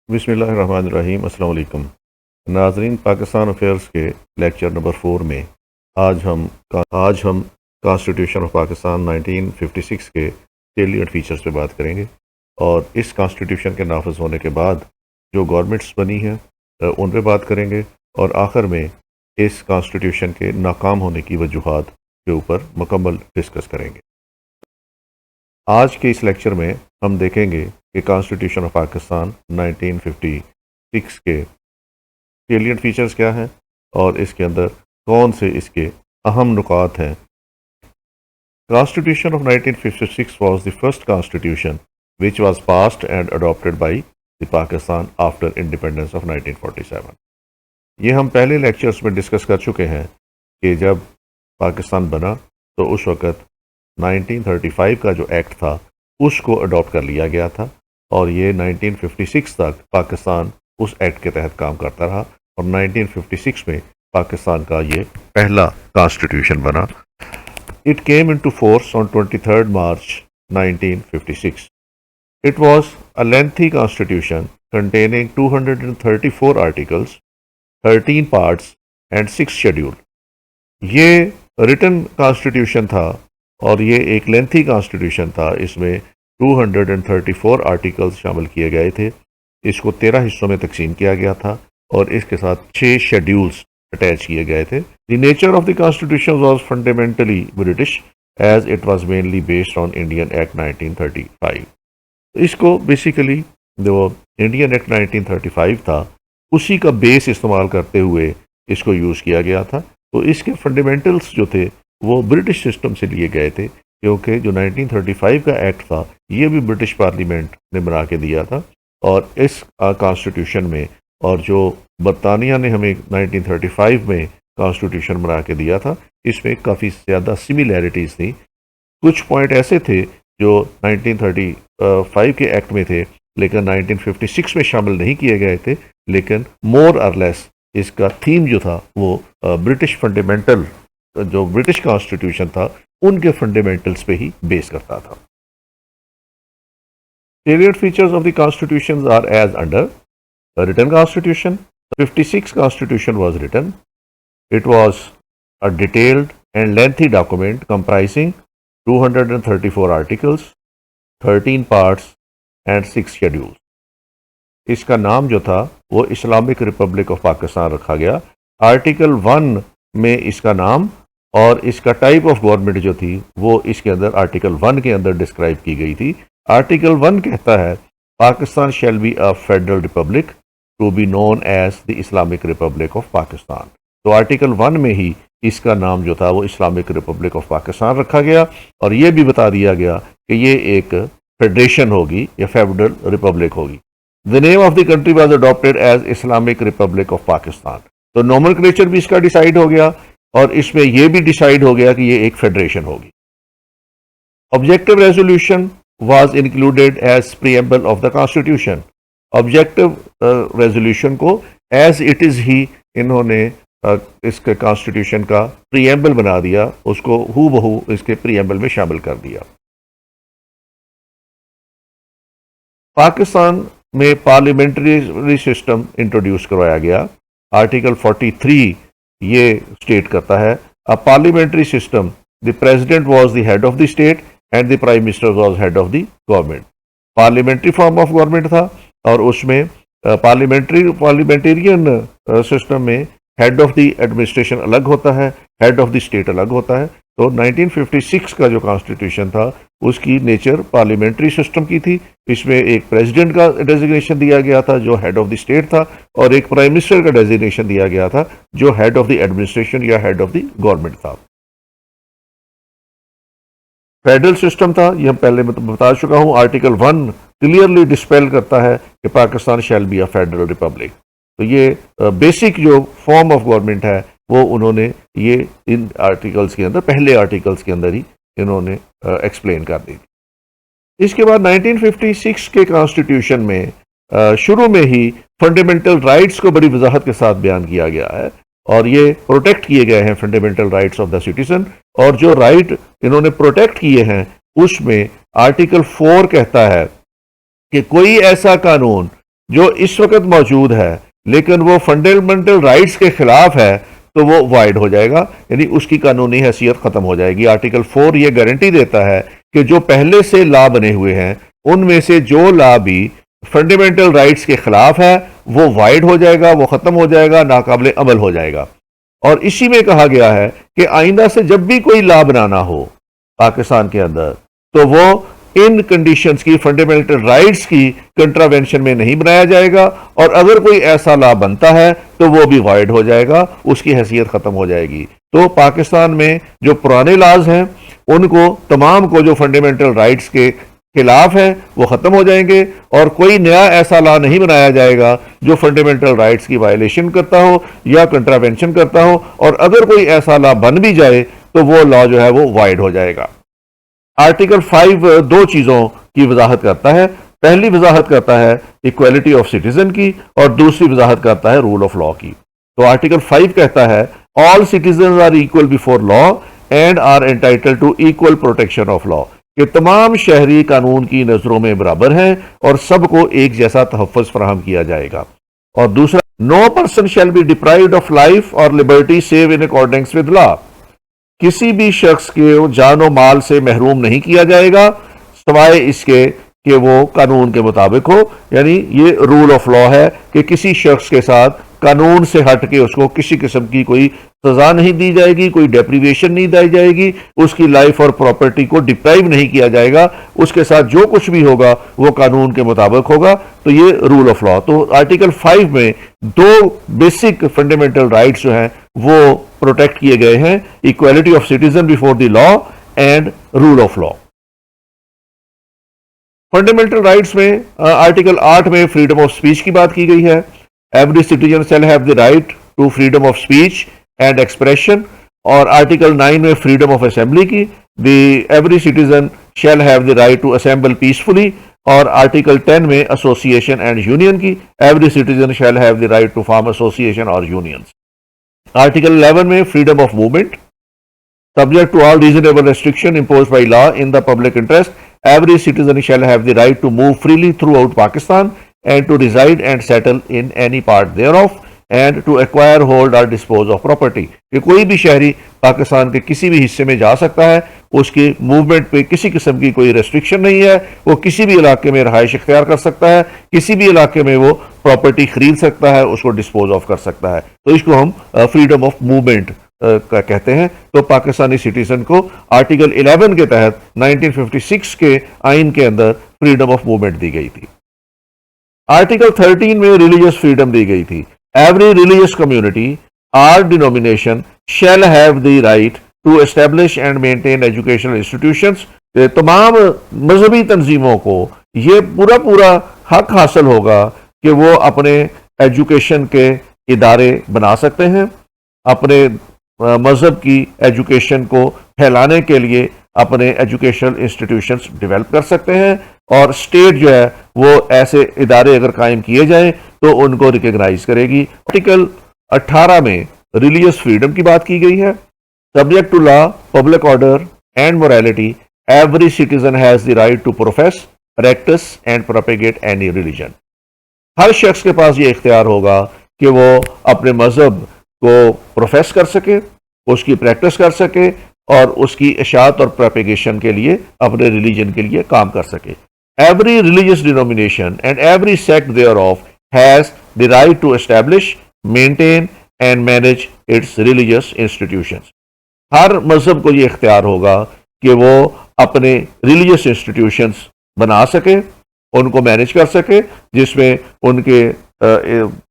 बिस्मिल्लाहिर्रहमानिर्रहीम। अस्सलाम वालेकुम नाजरीन। पाकिस्तान अफेयर्स के लेक्चर नंबर 4 में आज हम कॉन्स्टिट्यूशन ऑफ पाकिस्तान 1956 के सेलिएंट फीचर्स पे बात करेंगे और इस कॉन्स्टिट्यूशन के नाफिज होने के बाद जो गवर्नमेंट्स बनी हैं उन पे बात करेंगे और आखिर में इस कॉन्स्टिट्यूशन के नाकाम होने की वजूहात के ऊपर मुकम्मल डिस्कस करेंगे। आज के इस लेक्चर में हम देखेंगे कि कॉन्स्टिट्यूशन ऑफ पाकिस्तान 1956 के सेलिएंट फीचर्स क्या हैं और इसके अंदर कौन से इसके अहम नुकात हैं। Constitution of 1956 was the first constitution which was passed and adopted by the Pakistan after independence of 1947। ये हम पहले लेक्चर्स में डिस्कस कर चुके हैं कि जब पाकिस्तान बना तो उस वक़्त 1935 का जो एक्ट था उसको अडॉप्ट कर लिया गया था और ये 1956 तक पाकिस्तान उस एक्ट के तहत काम करता रहा और 1956 में पाकिस्तान का ये पहला कॉन्स्टिट्यूशन बना। It came into force on 23 March 1956। It was a lengthy constitution containing 234 articles, 13 parts and 6 schedule. ये रिटन कॉन्स्टिट्यूशन था और ये एक लेंथी कॉन्स्टिट्यूशन था। इसमें 234 आर्टिकल्स शामिल किए गए थे। इसको 13 हिस्सों में तकसीम किया गया था और इसके साथ 6 शेड्यूल्स अटैच किए गए थे। The nature of the constitution was fundamentally British as it was mainly based on Indian act 1935। इसको बेसिकली जो इंडियन एक्ट 1935 था उसी का बेस इस्तेमाल करते हुए इसको यूज़ किया गया था। तो इसके फंडामेंटल्स जो थे वो ब्रिटिश सिस्टम से लिए गए थे क्योंकि जो 1935 का एक्ट था ये भी ब्रिटिश पार्लियामेंट ने बना के दिया था और इस कॉन्स्टिट्यूशन में और जो बरतानिया ने हमें 1935 में कॉन्स्टिट्यूशन बना के दिया था इसमें काफ़ी ज़्यादा सिमिलैरिटीज़ थी। कुछ पॉइंट ऐसे थे जो 1935 के एक्ट में थे लेकिन 1956 में शामिल नहीं किए गए थे, लेकिन मोर और लेस इसका थीम जो था वो ब्रिटिश फंडामेंटल जो ब्रिटिश कॉन्स्टिट्यूशन था उनके फंडामेंटल्स पे ही बेस करता था। Salient features of the constitutions are as under: the written constitution. The 56 constitution was written. It was a detailed and lengthy document comprising 234 articles, 13 parts and 6 schedules. इसका नाम जो था वो इस्लामिक रिपब्लिक ऑफ पाकिस्तान रखा गया। Article 1 में इसका नाम और इसका टाइप ऑफ गवर्नमेंट जो थी वो इसके अंदर आर्टिकल 1 के अंदर डिस्क्राइब की गई थी। आर्टिकल 1 कहता है Pakistan shall be a federal republic to be known as the Islamic republic of Pakistan. तो आर्टिकल 1 में ही इसका नाम जो था वो इस्लामिक रिपब्लिक ऑफ पाकिस्तान रखा गया और ये भी बता दिया गया कि ये एक फेडरेशन होगी या फेडरल रिपब्लिक होगी। The name of the country was adopted as Islamic republic of Pakistan. तो नोमेनक्लेचर भी इसका डिसाइड हो गया और इसमें यह भी डिसाइड हो गया कि ये एक फेडरेशन होगी। Objective resolution was included as preamble of the constitution. Objective resolution को एज इट इज ही इन्होंने इसके कॉन्स्टिट्यूशन का प्रीएम्बल बना दिया, उसको हूबहू इसके प्रीएम्बल में शामिल कर दिया। पाकिस्तान में पार्लियामेंट्री सिस्टम इंट्रोड्यूस करवाया गया। आर्टिकल 43 ये स्टेट करता है a parliamentary system the president was the head of the state and the prime minister was head of the government. Parliamentary form of government था और उसमें पार्लियामेंटेरियन सिस्टम में head of the administration अलग होता है, head of the state अलग होता है। तो 1956 का जो कॉन्स्टिट्यूशन था उसकी नेचर पार्लियामेंट्री सिस्टम की थी। इसमें एक प्रेसिडेंट का डेजिग्नेशन दिया गया था जो हेड ऑफ द स्टेट था और एक प्राइम मिनिस्टर का डेजिग्नेशन दिया गया था जो हेड ऑफ द एडमिनिस्ट्रेशन या हेड ऑफ द गवर्नमेंट था। फेडरल सिस्टम था, ये हम पहले बता चुका हूं। आर्टिकल 1 क्लियरली डिस्पेल करता है कि Pakistan shall be a federal Republic. तो ये बेसिक जो फॉर्म ऑफ गवर्नमेंट है वो उन्होंने ये इन आर्टिकल्स के अंदर, पहले आर्टिकल्स के अंदर ही इन्होंने एक्सप्लेन कर दी। इसके बाद 1956 के कॉन्स्टिट्यूशन में शुरू में ही फंडामेंटल राइट्स को बड़ी वजाहत के साथ बयान किया गया है और ये प्रोटेक्ट किए गए हैं fundamental rights of the citizen. और जो राइट इन्होंने प्रोटेक्ट किए हैं उसमें आर्टिकल 4 कहता है कि कोई ऐसा कानून जो इस वक्त मौजूद है लेकिन वो फंडामेंटल राइट्स के खिलाफ है तो वो वाइड हो जाएगा, यानी उसकी कानूनी हैसियत खत्म हो जाएगी। आर्टिकल 4 ये गारंटी देता है कि जो पहले से लॉ बने हुए हैं उनमें से जो लॉ भी फंडामेंटल राइट्स के खिलाफ है वो वाइड हो जाएगा, वो खत्म हो जाएगा, नाकाबिले अमल हो जाएगा। और इसी में कहा गया है कि आइंदा से जब भी कोई लॉ बनाना हो पाकिस्तान के अंदर तो वो इन कंडीशंस की, फंडामेंटल राइट्स की कंट्रावेंशन में नहीं बनाया जाएगा, और अगर कोई ऐसा लॉ बनता है तो वो भी वाइड हो जाएगा, उसकी हैसियत खत्म हो जाएगी। तो पाकिस्तान में जो पुराने लॉज हैं उनको तमाम को जो फंडामेंटल राइट्स के खिलाफ है वो खत्म हो जाएंगे, और कोई नया ऐसा लॉ नहीं बनाया जाएगा जो फंडामेंटल राइट्स की वायलेशन करता हो या कंट्रावेंशन करता हो, और अगर कोई ऐसा लॉ बन भी जाए तो वो लॉ जो है वो वाइड हो जाएगा। आर्टिकल 5 दो चीजों की वजाहत करता है। पहली वजाहत करता है इक्वालिटी ऑफ सिटीजन की, और दूसरी वजाहत करता है रूल ऑफ लॉ की। तो आर्टिकल 5 कहता है all citizen are equal before law and are entitled to equal protection of law, कि तमाम शहरी कानून की नजरों में बराबर हैं और सबको एक जैसा तहफ़्फ़ुज़ फराहम किया जाएगा। और दूसरा, no person shall be deprived of life or liberty save in accordance with law, किसी भी शख्स के जान और माल से महरूम नहीं किया जाएगा सवाए इसके कि वो कानून के मुताबिक हो। यानी ये रूल ऑफ लॉ है कि किसी शख्स के साथ कानून से हट के उसको किसी किस्म की कोई सजा नहीं दी जाएगी, कोई डेप्रीवेशन नहीं दी जाएगी, उसकी लाइफ और प्रॉपर्टी को डिप्राइव नहीं किया जाएगा, उसके साथ जो कुछ भी होगा वो कानून के मुताबिक होगा। तो ये रूल ऑफ लॉ। तो आर्टिकल 5 में दो बेसिक फंडामेंटल राइट्स जो हैं वो प्रोटेक्ट किए गए हैं, equality of citizen before the law and rule of law. Fundamental rights में आर्टिकल 8 में फ्रीडम ऑफ स्पीच की बात की गई है। Every citizen shall have the right to freedom of speech and expression. और आर्टिकल 9 में फ्रीडम ऑफ असेंबली की, the every citizen shall have the right to assemble peacefully. और आर्टिकल 10 में एसोसिएशन एंड यूनियन की, every citizen shall have the right to form association और unions. Article 11 में freedom of movement, subject to all reasonable restriction imposed by law in the public interest, every citizen shall have the right to move freely throughout Pakistan and to reside and settle in any part thereof and to acquire, hold or dispose of property। कि कोई भी शहरी पाकिस्तान के किसी भी हिस्से में जा सकता है, उसकी मूवमेंट पे किसी किस्म की कोई रेस्ट्रिक्शन नहीं है, वो किसी भी इलाके में रहाइश इख्तियार कर सकता है, किसी भी इलाके में वो प्रॉपर्टी खरीद सकता है, उसको डिस्पोज ऑफ कर सकता है। तो इसको हम फ्रीडम ऑफ मूवमेंट कहते हैं। तो पाकिस्तानी सिटीजन को आर्टिकल 11 के तहत 1956 के आइन के अंदर फ्रीडम ऑफ मूवमेंट दी गई थी। आर्टिकल 13 में रिलीजियस फ्रीडम दी गई थी। Every religious community or denomination shall have the right to establish and maintain educational institutions. तमाम मजहबी तंजीमों को ये पूरा हक हासिल होगा कि वो अपने एजुकेशन के इदारे बना सकते हैं, अपने मजहब की एजुकेशन को फैलाने के लिए अपने एजुकेशनल इंस्टीट्यूशंस डेवलप कर सकते हैं, और स्टेट जो है वो ऐसे इदारे अगर कायम किए जाएं तो उनको रिकग्नाइज करेगी। आर्टिकल 18 में रिलीजियस फ्रीडम की बात की गई है। Subject to law, public order and morality, every citizen has the right to profess, practise and propagate any religion. हर शख्स के पास ये इख्तियार होगा कि वो अपने मजहब को प्रोफेस कर सके, उसकी प्रैक्टिस कर सके और उसकी इशाअत और प्रोपेगेशन के लिए अपने रिलीजन के लिए काम कर सके। Every religious denomination and every sect thereof has the right to establish, maintain and manage its religious institutions. हर मजहब को ये इख्तियार होगा कि वो अपने रिलीजियस इंस्टीट्यूशंस बना सके, उनको मैनेज कर सके, जिसमें उनके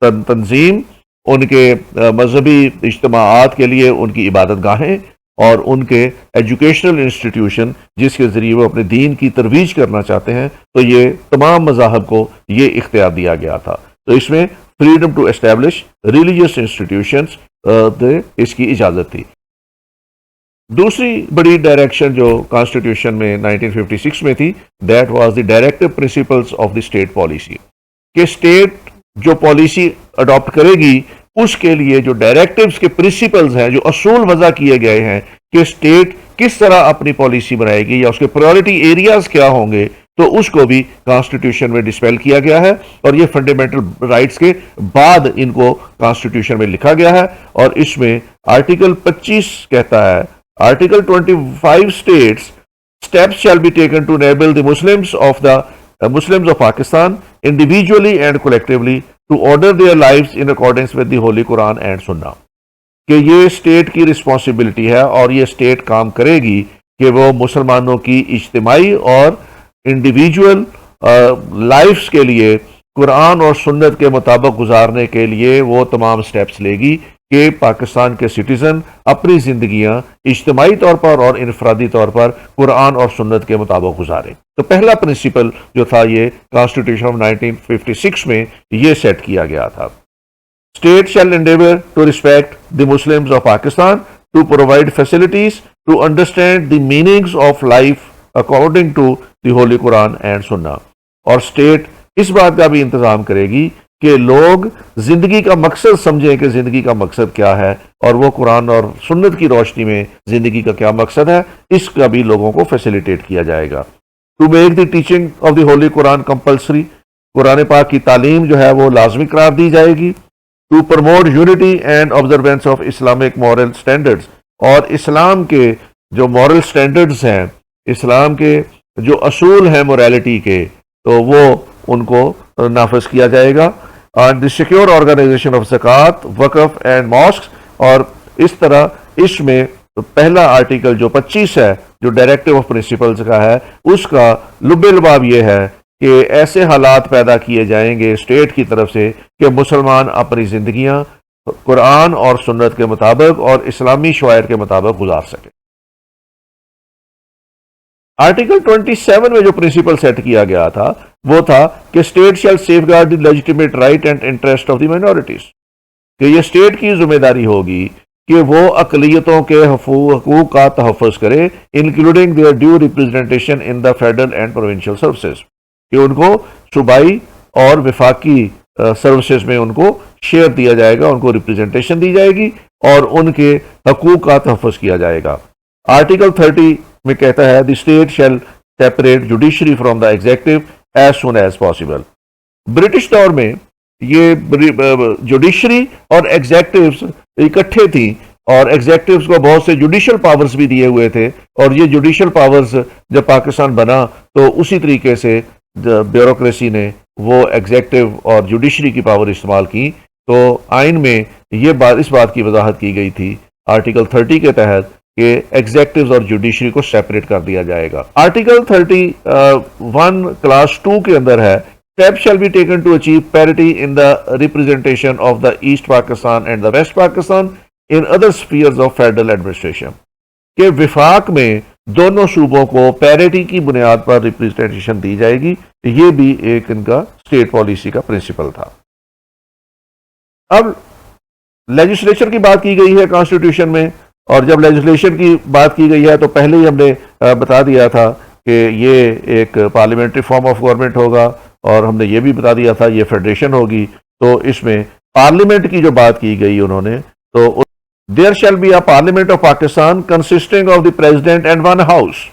तंजीम, उनके मजहबी इज्तिमाआत के लिए उनकी इबादत गाहें और उनके एजुकेशनल इंस्टीट्यूशन जिसके ज़रिए वो अपने दीन की तरवीज करना चाहते हैं। तो ये तमाम मज़ाहब को ये इख्तियार दिया गया था। तो इसमें freedom to establish religious institutions इसकी इजाज़त थी। दूसरी बड़ी डायरेक्शन जो कॉन्स्टिट्यूशन में 1956 में थी, that was the directive principles of the state policy, कि स्टेट जो पॉलिसी अडॉप्ट करेगी उसके लिए जो डायरेक्टिव्स के प्रिंसिपल्स हैं, जो असूल वज़ा किए गए हैं कि स्टेट किस तरह अपनी पॉलिसी बनाएगी या उसके प्रायोरिटी एरियाज क्या होंगे, तो उसको भी कॉन्स्टिट्यूशन में डिस्पेल किया गया है और ये फंडामेंटल राइट्स के बाद इनको कॉन्स्टिट्यूशन में लिखा गया है। और इसमें आर्टिकल 25 कहता है, article 25 states steps shall be taken to enable the Muslims of Pakistan individually and collectively to order their lives in accordance with the Holy Quran and Sunnah। कि ये स्टेट की रिस्पॉन्सिबिलिटी है और ये स्टेट काम करेगी कि वो मुसलमानों की इज्तिमाई और इंडिविजुअल लाइफ्स के लिए कुरान और सुन्नत के मुताबिक गुजारने के लिए वो तमाम स्टेप्स लेगी कि पाकिस्तान के सिटीजन अपनी जिंदगियां इज्तिमाई तौर पर और इनफरादी तौर पर कुरान और सुन्नत के मुताबिक गुजारें। तो पहला प्रिंसिपल जो था ये कॉन्स्टिट्यूशन ऑफ 1956 में ये सेट किया गया था। State shall endeavour to respect the Muslims of Pakistan, to provide facilities, to understand the meanings of life according to the holy Quran and Sunnah. और स्टेट इस बात का भी इंतजाम करेगी कि लोग जिंदगी का मकसद समझें कि जिंदगी का मकसद क्या है और वो कुरान और सुन्नत की रोशनी में जिंदगी का क्या मकसद है, इसका भी लोगों को फैसिलिटेट किया जाएगा। To make the teaching of the holy Quran compulsory, कुरान पाक की तालीम जो है वो लाजमी करार दी जाएगी। To promote unity and observance of Islamic moral standards, और इस्लाम के जो मॉरल स्टैंडर्ड्स हैं, इस्लाम के जो असूल हैं मोरालिटी के, तो वो उनको नाफिज किया जाएगा। and the secure organization of ज़कात, वक़फ़ एंड मॉस्क। और इस तरह इसमें पहला आर्टिकल जो 25 है, जो डायरेक्टिव ऑफ प्रिंसिपल्स का है, उसका लुब्बे लुबाब ये है कि ऐसे हालात पैदा किए जाएंगे स्टेट की तरफ से कि मुसलमान अपनी जिंदगियां कुरान और सुन्नत के मुताबिक और इस्लामी शवायर के मुताबिक गुजार सके। आर्टिकल 27 में जो प्रिंसिपल सेट किया गया था वो था कि state shall safeguard the legitimate right and interest of the minorities, कि ये स्टेट की जिम्मेदारी होगी कि वो अकलियतों के हकूक का तहफ़्फ़ुज़ करे, including there due representation in the federal and provincial services, कि उनको सूबाई और वफाकी सर्विसेज में उनको शेयर दिया जाएगा, उनको रिप्रेजेंटेशन दी जाएगी और उनके हकूक का तहफ़्फ़ुज़ किया जाएगा। आर्टिकल 30 में कहता है the state shall separate judiciary from the executive as soon as possible. British दौर में ये जुडिशरी और एग्जीक्यूटिव्स इकट्ठे थी और एग्जीक्यूटिव्स को बहुत से जुडिशल पावर्स भी दिए हुए थे, और ये जुडिशल पावर्स जब पाकिस्तान बना तो उसी तरीके से ब्यूरोक्रेसी ने वो एग्जीक्यूटिव और जुडिशरी की पावर इस्तेमाल की। तो आइन में ये इस बात की वजाहत की गई थी आर्टिकल 30 के तहत कि एग्जीक्यूटिव्स और जुडिशरी को सेपरेट कर दिया जाएगा। आर्टिकल 31 क्लास 2 के अंदर है steps shall be taken to achieve parity in the representation of the East Pakistan and the West Pakistan in other spheres of federal administration, कि विफाक में दोनों सूबों को पैरिटी की बुनियाद पर रिप्रेजेंटेशन दी जाएगी। ये भी एक इनका स्टेट पॉलिसी का प्रिंसिपल था। अब लेजिस्लेचर की बात की गई है कॉन्स्टिट्यूशन में, और जब लेजिस्लेशन की बात की गई है तो पहले ही हमने बता दिया था कि ये एक पार्लियामेंट्री फॉर्म ऑफ गवर्नमेंट होगा, और हमने ये भी बता दिया था ये फेडरेशन होगी। तो इसमें पार्लियामेंट की जो बात की गई उन्होंने, तो there shall be a parliament of Pakistan consisting of the president and one house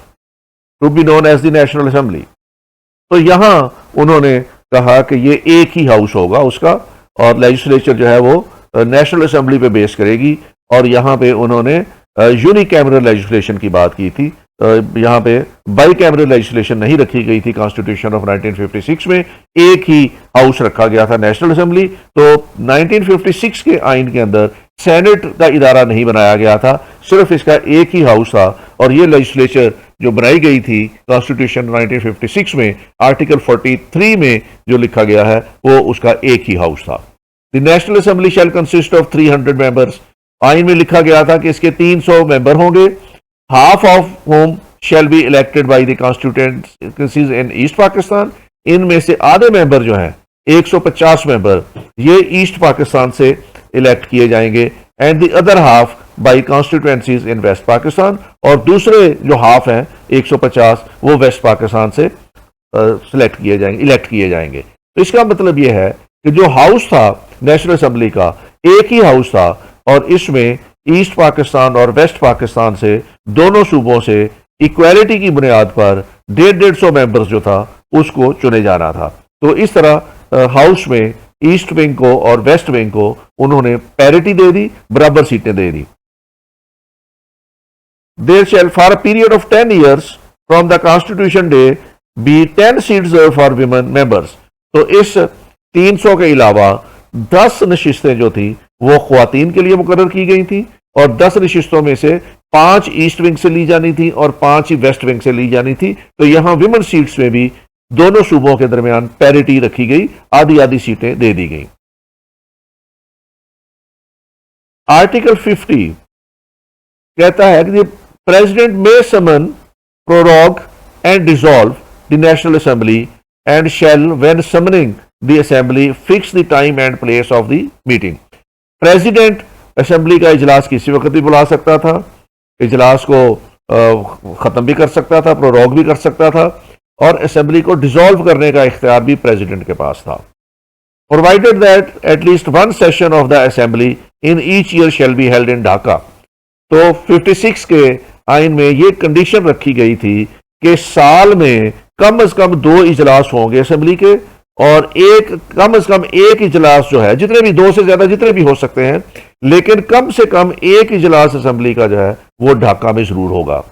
to be known as the national assembly. तो यहां उन्होंने कहा कि ये एक ही हाउस होगा उसका, और लेजिस्लेचर जो है वो नेशनल असेंबली पे बेस करेगी। और यहाँ पे उन्होंने यूनिकैमरल लेजिस्लेशन की बात की थी, यहाँ पे बाई कैमरल लेजिस्लेशन नहीं रखी गई थी। कॉन्स्टिट्यूशन ऑफ 1956 में एक ही हाउस रखा गया था, नेशनल असेंबली। तो 1956 के आइन के अंदर सेनेट का इदारा नहीं बनाया गया था, सिर्फ इसका एक ही हाउस था। और ये लेजिस्लेचर जो बनाई गई थी कॉन्स्टिट्यूशन 1956 में, आर्टिकल 43 में जो लिखा गया है वो उसका एक ही हाउस था। The national assembly shell consist of 300 members. आइन में लिखा गया था कि इसके 300 मेंबर होंगे, half of whom shall be elected by the constituencies in East Pakistan। इनमें से आधे मेंबर जो हैं 150 मेंबर ये ईस्ट पाकिस्तान से इलेक्ट किए जाएंगे, and the other half by constituencies in West Pakistan, और दूसरे जो हाफ हैं 150 वो वेस्ट पाकिस्तान से सिलेक्ट किए जाएंगे, इलेक्ट किए जाएंगे। तो इसका मतलब ये है कि जो हाउस था नेशनल असेंबली का एक ही हाउस था, और इसमें ईस्ट पाकिस्तान और वेस्ट पाकिस्तान से दोनों सूबों से इक्वालिटी की बुनियाद पर 150 मेंबर्स जो था उसको चुने जाना था। तो इस तरह हाउस में ईस्ट विंग को और वेस्ट विंग को उन्होंने पैरिटी दे दी, बराबर सीटें दे दी। There shall for a period of 10 years from the constitution day be 10 seats for women members. तो इस 300 के अलावा 10 नशिस्तें जो थी वो ख्वातीन के लिए मुकर्रर की गई थी और 10 नशिस्तों में से 5 ईस्ट विंग से ली जानी थी और 5 ही वेस्ट विंग से ली जानी थी। तो यहां विमेन सीट्स में भी दोनों सूबों के दरमियान पैरिटी रखी गई, आधी आधी सीटें दे दी गई। आर्टिकल 50 कहता है कि president may summon, prorogue and dissolve the national assembly and shall when summoning the assembly fix the time and place of the meeting. President assembly का इजलास किसी वक्त भी बुला सकता था, इजलास को खत्म भी कर सकता था, प्रोरोग भी कर सकता था और असेंबली को डिसॉल्व करने का इख्तियार भी प्रेसिडेंट के पास था। Provided that at least one session of the assembly in each year shall be held इन ढाका। तो 56 के आइन में ये कंडीशन रखी गई थी कि साल में कम से कम 2 इजलास होंगे असेंबली के और कम से कम एक इजलास जो है, जितने भी 2 से ज्यादा जितने भी हो सकते हैं, लेकिन कम से कम एक इजलास असेंबली का जो है वो ढाका में जरूर होगा।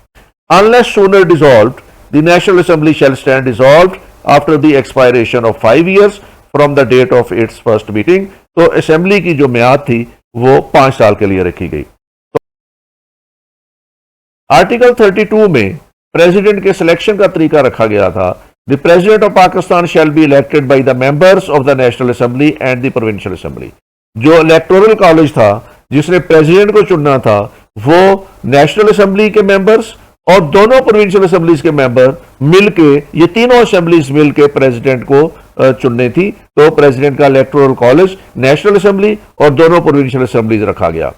Unless sooner dissolved the national assembly shall stand dissolved after the expiration of 5 years from the date of its first meeting. तो असेंबली की जो म्याद थी वो 5 साल के लिए रखी गई। आर्टिकल 32 में प्रेसिडेंट के सिलेक्शन का तरीका रखा गया था। The president of Pakistan shall be elected by the members of the national assembly and the provincial assembly. जो इलेक्टोरल कॉलेज था जिसने प्रेसिडेंट को चुनना था वो नेशनल असेंबली के मेंबर्स और दोनों प्रोविंशियल असेंबलीज के मेंबर मिलके, ये तीनों असेंबलीज मिलके प्रेसिडेंट को चुननी थी। तो प्रेसिडेंट का इलेक्टोरल कॉलेज, नेशनल असेंबली और दोनों प्रोविंशियल असेंबलीज रखा गया।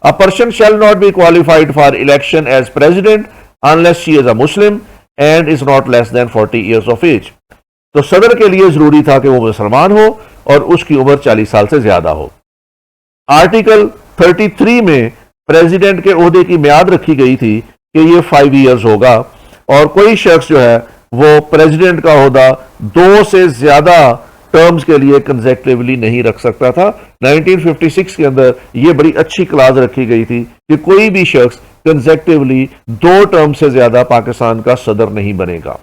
A person shall not be qualified for election as president unless she is a Muslim and is not less than 40 years of age। तो सदर के लिए जरूरी था कि वो मुसलमान हो और उसकी उम्र 40 साल से ज्यादा हो। आर्टिकल 33 में प्रेसिडेंट के ओहदे की म्याद रखी गई थी कि ये 5 years होगा और कोई शख्स जो है वो प्रेसिडेंट का ओहदा 2 से ज्यादा टर्म्स के लिए कंसेक्टिवली नहीं रख सकता था। 1956 के अंदर यह बड़ी अच्छी क्लास रखी गई थी कि कोई भी शख्स कंसेक्टिवली 2 टर्म से ज्यादा पाकिस्तान का सदर नहीं बनेगा।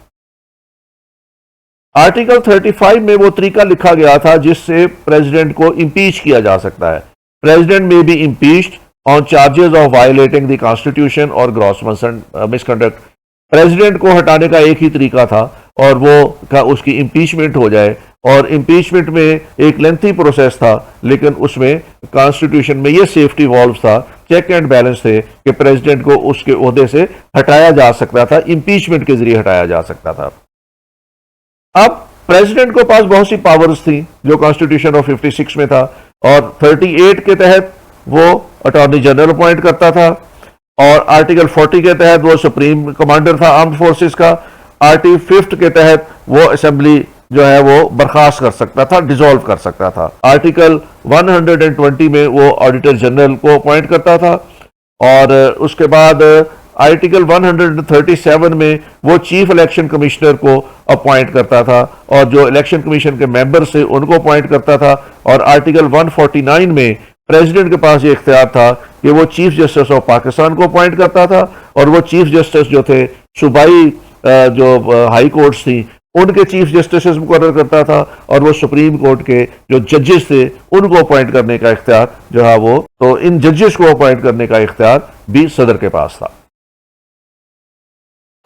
आर्टिकल 35 में वो तरीका लिखा गया था जिससे प्रेसिडेंट को इंपीच किया जा सकता है। President may be impeached on charges of violating the constitution or gross misconduct. President को हटाने का एक ही तरीका था और वो उसकी इंपीचमेंट हो जाए और इंपीचमेंट में एक लेंथी प्रोसेस था, लेकिन उसमें कॉन्स्टिट्यूशन में ये सेफ्टी वॉल्व था, चेक एंड बैलेंस थे कि प्रेसिडेंट को उसके ओहदे से हटाया जा सकता था, इंपीचमेंट के जरिए हटाया जा सकता था। अब प्रेसिडेंट को पास बहुत सी पावर्स थी जो कॉन्स्टिट्यूशन ऑफ 56 में था और 38 के तहत वो अटॉर्नी जनरल अपॉइंट करता था और आर्टिकल 40 के तहत वो सुप्रीम कमांडर था आर्म्ड फोर्सेस का। आर्टिकल 5 के तहत वो असेंबली जो है वो बर्खास्त कर सकता था, डिसॉल्व कर सकता था। आर्टिकल 120 में वो ऑडिटर जनरल को अपॉइंट करता था और उसके बाद आर्टिकल 137 में वो चीफ इलेक्शन कमिश्नर को अपॉइंट करता था और जो इलेक्शन कमीशन के मेंबर से उनको अपॉइंट करता था। और आर्टिकल 149 में प्रेसिडेंट के पास ये इख्तियार था कि वो चीफ जस्टिस ऑफ पाकिस्तान को अपॉइंट करता था और वो चीफ जस्टिस जो थे सूबाई जो हाई कोर्ट्स थी उनके चीफ जस्टिस मुकर्रर करता था और वो सुप्रीम कोर्ट के जो जजेस थे उनको अपॉइंट करने का इख्तियार जो है वो, तो इन जजेस को अपॉइंट करने का इख्तियार भी सदर के पास था।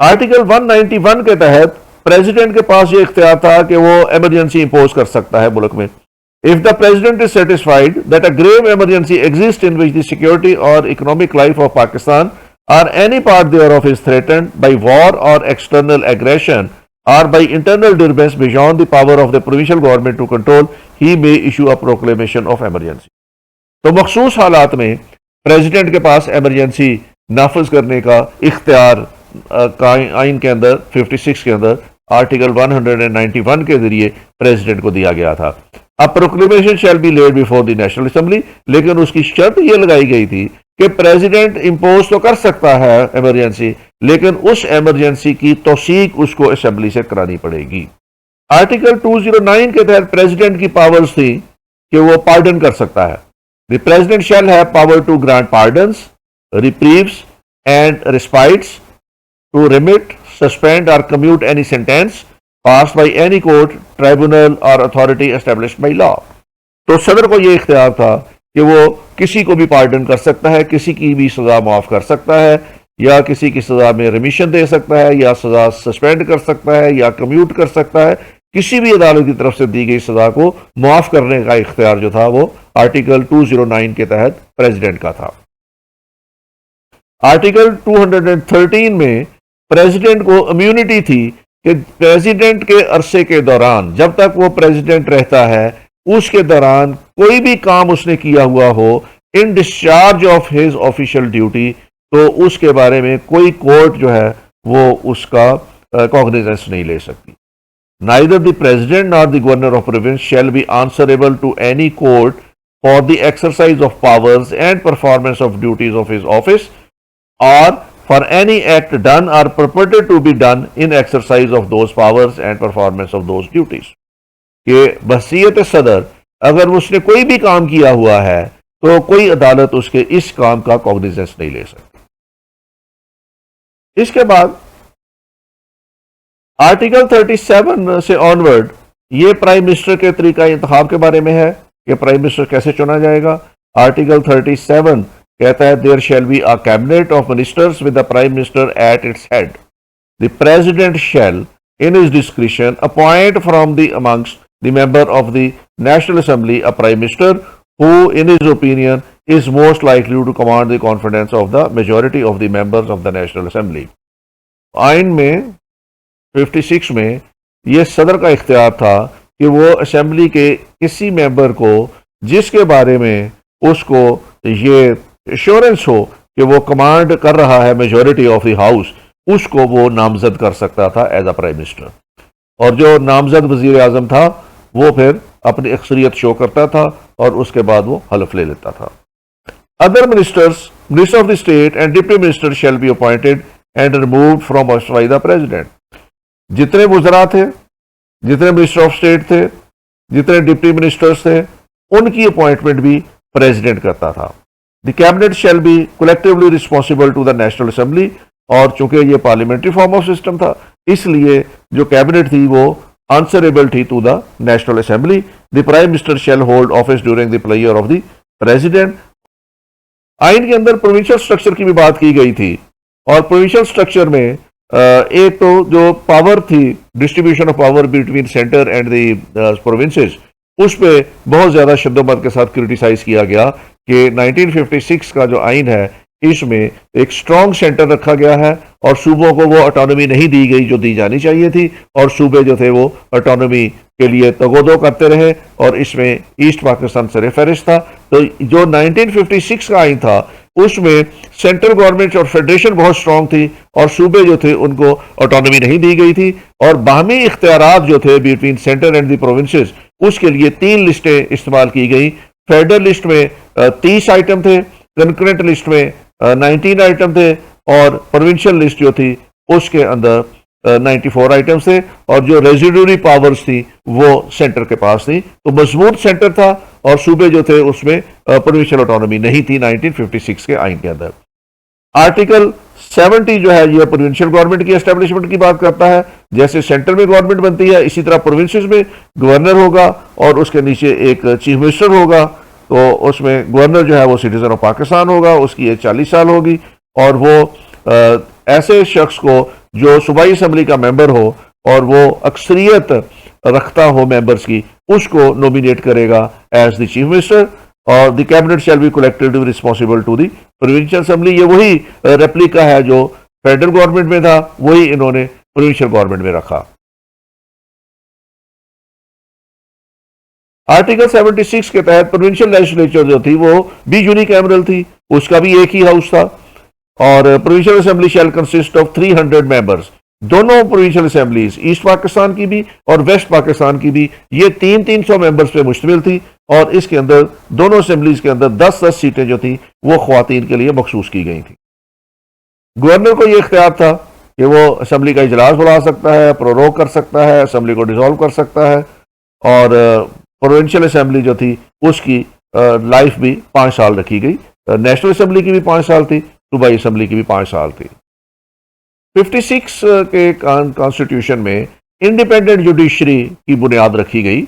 आर्टिकल 191 के तहत प्रेसिडेंट के पास ये इख्तियार था कि वो इमरजेंसी इंपोज कर सकता है मुल्क में। If the president is satisfied that a grave emergency exist in which the security or economic life of Pakistan or any part thereof is threatened by war or external aggression or by internal disturbance beyond the power of the provincial government to control, he may issue a proclamation of emergency। तो मखसूस हालात में president के पास emergency नाफिज करने का इख्तियार आइन के अंदर 56 के अंदर आर्टिकल 191 के जरिए प्रेसिडेंट को दिया गया था। अब proclamation shall be laid before the national assembly, लेकिन उसकी शर्त यह लगाई गई थी कि प्रेसिडेंट इंपोज तो कर सकता है इमरजेंसी, लेकिन उस इमरजेंसी की तौसीक उसको असेंबली से करानी पड़ेगी। आर्टिकल 209 के तहत प्रेसिडेंट की पावर्स थी कि वो पार्डन कर सकता है। The president shall have power to grant pardons, reprieves and respites, to remit, suspend or commute any sentence passed by any court, tribunal or authority established by law. तो सदर को यह इख्तियार था कि वो किसी को भी पार्डन कर सकता है, किसी की भी सजा माफ कर सकता है, या किसी की सजा में रिमिशन दे सकता है, या सजा सस्पेंड कर सकता है, या कम्यूट कर सकता है। किसी भी अदालत की तरफ से दी गई सजा को माफ करने का इख्तियार जो था वो आर्टिकल 209 के तहत प्रेसिडेंट का था। आर्टिकल 213 में प्रेसिडेंट को इम्यूनिटी थी कि प्रेसिडेंट के अरसे के दौरान, जब तक वो प्रेसिडेंट रहता है, उसके दौरान कोई भी काम उसने किया हुआ हो इन discharge of his official duty, तो उसके बारे में कोई कोर्ट जो है वो उसका कॉग्निजेंस नहीं ले सकती। Neither the president nor the governor of province shall be answerable to any court for the exercise of powers and performance of duties of his office or for any act done or purported to be done in exercise of those powers and performance of those duties. कि बहसियत सदर अगर उसने कोई भी काम किया हुआ है तो कोई अदालत उसके इस काम का कॉग्निजेंस नहीं ले सकती। इसके बाद आर्टिकल 37 से ऑनवर्ड ये प्राइम मिनिस्टर के तरीका इंतखाब के बारे में है कि प्राइम मिनिस्टर कैसे चुना जाएगा। आर्टिकल 37 कहता है there shall be a cabinet of ministers with the prime minister at its head. The president shall in his discretion appoint from the amongst the member of the National Assembly a prime minister who in his opinion is most likely to command the confidence of the majority of the members of the National Assembly। आइन में 56 में यह सदर का इख्तियार था कि वो असेंबली के किसी मेंबर को जिसके बारे में उसको ये एश्योरेंस हो कि वो कमांड कर रहा है मेजॉरिटी ऑफ द हाउस, उसको वो नामजद कर सकता था एज अ प्राइम मिनिस्टर। और जो नामजद वजीर आजम था वो फिर अपनी अक्सरियत शो करता था और उसके बाद वो हलफ ले लेता था। Other ministers, minister of the state and deputy minister shell be appointed and removed from office by the president. जितने वज़रा थे, जितने मिनिस्टर ऑफ स्टेट थे, जितने डिप्टी मिनिस्टर्स थे, उनकी अपॉइंटमेंट भी प्रेसिडेंट करता था। The cabinet shall be collectively responsible to the national assembly. और चूंकि ये पार्लियामेंट्री फॉर्म ऑफ सिस्टम था, इसलिए जो कैबिनेट थी वो आंसरेबल थी to the national assembly. The prime minister shall hold office during the pleasure of the president. आइन के अंदर प्रोविंशियल स्ट्रक्चर की भी बात की गई थी और प्रोविंशियल स्ट्रक्चर में एक तो जो पावर थी, distribution of power between centre and the provinces, उस पर बहुत ज्यादा शब्दों के साथ क्रिटिसाइज किया गया कि 1956 का जो आइन है इसमें एक स्ट्रॉन्ग सेंटर रखा गया है और सूबों को वो ऑटोनॉमी नहीं दी गई जो दी जानी चाहिए थी, और सूबे जो थे वो ऑटोनॉमी के लिए तगोदो करते रहे और इसमें ईस्ट पाकिस्तान सरफहरिस्त था। तो जो 1956 का आइन था उसमें सेंट्रल गवर्नमेंट और फेडरेशन बहुत स्ट्रांग थी और सूबे जो थे उनको ऑटोनॉमी नहीं दी गई थी, और बाहमी इख्तियारात जो थे between centre and the provinces उसके लिए 3 लिस्टें इस्तेमाल की गई। फेडरल लिस्ट में 30 आइटम थे, कंकरेंट लिस्ट में 19 आइटम थे और प्रोविंशियल लिस्ट जो थी उसके अंदर 94 आइटम्स थे, और जो रेजिडुअरी पावर्स थी वो सेंटर के पास थी। तो मजबूत सेंटर था और सूबे जो थे उसमें प्रोविंशियल ऑटोनॉमी नहीं थी 1956 के आइन के अंदर। आर्टिकल 70 जो है ये प्रोविंशियल गवर्नमेंट की एस्टेब्लिशमेंट की बात करता है। जैसे सेंटर में गवर्नमेंट बनती है इसी तरह प्रोविंसेस में गवर्नर होगा और उसके नीचे एक चीफ मिनिस्टर होगा। तो उसमें गवर्नर जो है वो सिटीजन ऑफ पाकिस्तान होगा, उसकी एज 40 साल होगी, और वो ऐसे शख्स को जो सूबाई असेंबली का मेंबर हो और वो अक्सरियत रखता हो मेंबर्स की, उसको नॉमिनेट करेगा एज द चीफ मिनिस्टर। और the cabinet shall be collectively responsible to the provincial assembly. ये वही रेप्लिका है जो फेडरल गवर्नमेंट में था, वही इन्होंने प्रोविंशियल गवर्नमेंट में रखा। आर्टिकल 76 के तहत प्रोविंशियल लेजिस्लेचर जो थी वो भी यूनिकैमरल थी, उसका भी एक ही हाउस था, और provincial assembly shell consist of 300 members. दोनों प्रोविंशियल असेंबलीज ईस्ट पाकिस्तान की भी और वेस्ट पाकिस्तान की भी ये 300 मेंबर्स पे मुश्तमिल थी, और इसके अंदर दोनों असेंबलीज के अंदर 10-10 सीटें जो थी वो ख्वातीन के लिए मखसूस की गई थी। गवर्नर को ये इख्तियार था कि वो असेंबली का इजलास बुला सकता है, प्रोरोग कर सकता है, असेंबली को डिसॉल्व कर सकता है, और प्रोविंशियल असेंबली जो थी उसकी लाइफ भी 5 साल रखी गई। नेशनल असेंबली की भी 5 साल थी, सूबाई असेंबली की भी 5 साल थी। 56 के कॉन्स्टिट्यूशन में इंडिपेंडेंट जुडिशरी की बुनियाद रखी गई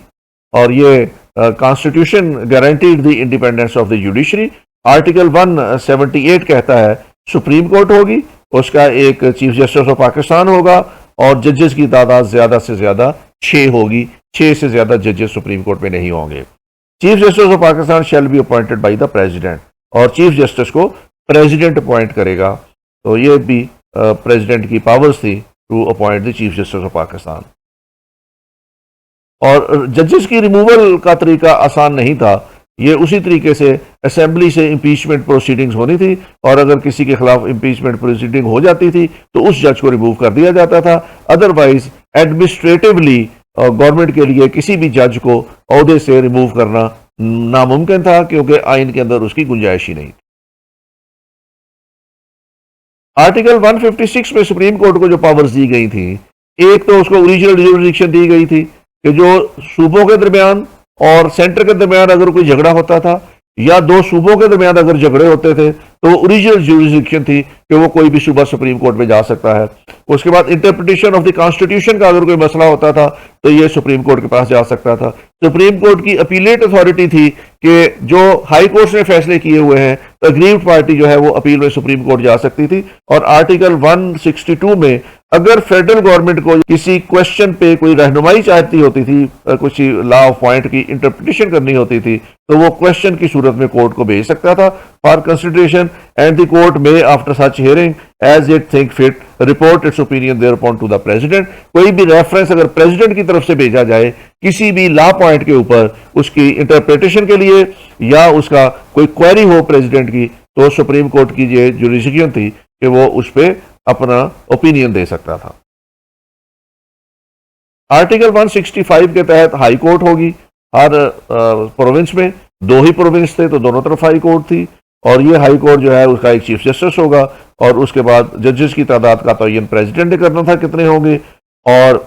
और ये constitution guaranteed the independence of the judiciary. Article 178 कहता है सुप्रीम कोर्ट होगी, उसका एक चीफ जस्टिस ऑफ पाकिस्तान होगा और जजेस की तादाद ज्यादा से ज्यादा 6 होगी। 6 से ज्यादा जजेस सुप्रीम कोर्ट में नहीं होंगे। Chief justice of Pakistan shall be appointed by the president, और चीफ जस्टिस को प्रेसिडेंट अपॉइंट करेगा। तो ये भी प्रेसिडेंट की पावर्स थी to appoint the chief justice of Pakistan. और जजेस की रिमूवल का तरीका आसान नहीं था। ये उसी तरीके से असेंबली से इम्पीचमेंट प्रोसीडिंग्स होनी थी, और अगर किसी के खिलाफ इम्पीचमेंट प्रोसीडिंग हो जाती थी तो उस जज को रिमूव कर दिया जाता था। अदरवाइज एडमिनिस्ट्रेटिवली गवर्नमेंट के लिए किसी भी जज को ओहदे से रिमूव करना नामुमकिन था, क्योंकि आइन के अंदर उसकी गुंजाइश ही नहीं थी। आर्टिकल 156 में सुप्रीम कोर्ट को जो पावर्स दी गई थी, एक तो उसको ओरिजिनल जुरिडिक्शन दी गई थी कि जो सूबों के दरमियान और सेंटर के दरमियान अगर कोई झगड़ा होता था, या दो सूबों के दरमियान अगर झगड़े होते थे, तो ओरिजिनल जुरिडिक्शन थी कि वो कोई भी सूबा सुप्रीम कोर्ट में जा सकता है। उसके बाद इंटरप्रिटेशन ऑफ द कॉन्स्टिट्यूशन का अगर कोई मसला होता था तो ये सुप्रीम कोर्ट के पास जा सकता था। सुप्रीम कोर्ट की अपीलेट अथॉरिटी थी कि जो हाई कोर्ट ने फैसले किए हुए हैं, अग्रीव्ड पार्टी जो है वो अपील में सुप्रीम कोर्ट जा सकती थी। और आर्टिकल 162 में अगर फेडरल गवर्नमेंट को किसी क्वेश्चन पे कोई रहनुमाई चाहती होती थी, कुछ लॉ ऑफ पॉइंट की इंटरप्रिटेशन करनी होती थी, तो वो क्वेश्चन की सूरत में कोर्ट को भेज सकता था for consideration, and the court may after such hearing as it think fit report its opinion thereupon to the president. कोई भी रेफरेंस अगर प्रेसिडेंट की तरफ से भेजा जाए किसी भी लॉ पॉइंट के ऊपर उसकी इंटरप्रिटेशन के लिए, या उसका कोई क्वेरी हो प्रेसिडेंट की, तो सुप्रीम कोर्ट की ये जुरिडिक्शन थी कि वो उस पर अपना ओपिनियन दे सकता था। आर्टिकल 165 के तहत हाई कोर्ट होगी हर प्रोविंस में। 2 ही प्रोविंस थे तो दोनों तरफ हाई कोर्ट थी, और ये हाई कोर्ट जो है उसका एक चीफ जस्टिस होगा, और उसके बाद जजेस की तादाद का तयन प्रेसिडेंट ने करना था कितने होंगे, और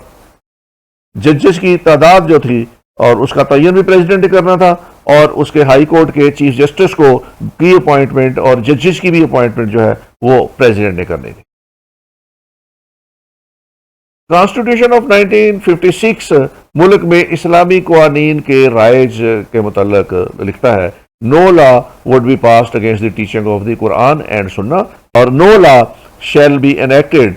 जजेस की तादाद जो थी और उसका तयन भी प्रेसिडेंट ने करना था, और उसके हाई कोर्ट के चीफ जस्टिस को की अपॉइंटमेंट और जजेस की भी अपॉइंटमेंट जो है वो प्रेसिडेंट ने करनी थी। कॉन्स्टिट्यूशन ऑफ 1956 मुल्क में इस्लामी कवानीन के राइज के मुतल्लक लिखता है, no law would be passed against the teaching of the Quran and Sunnah, और no law shall be enacted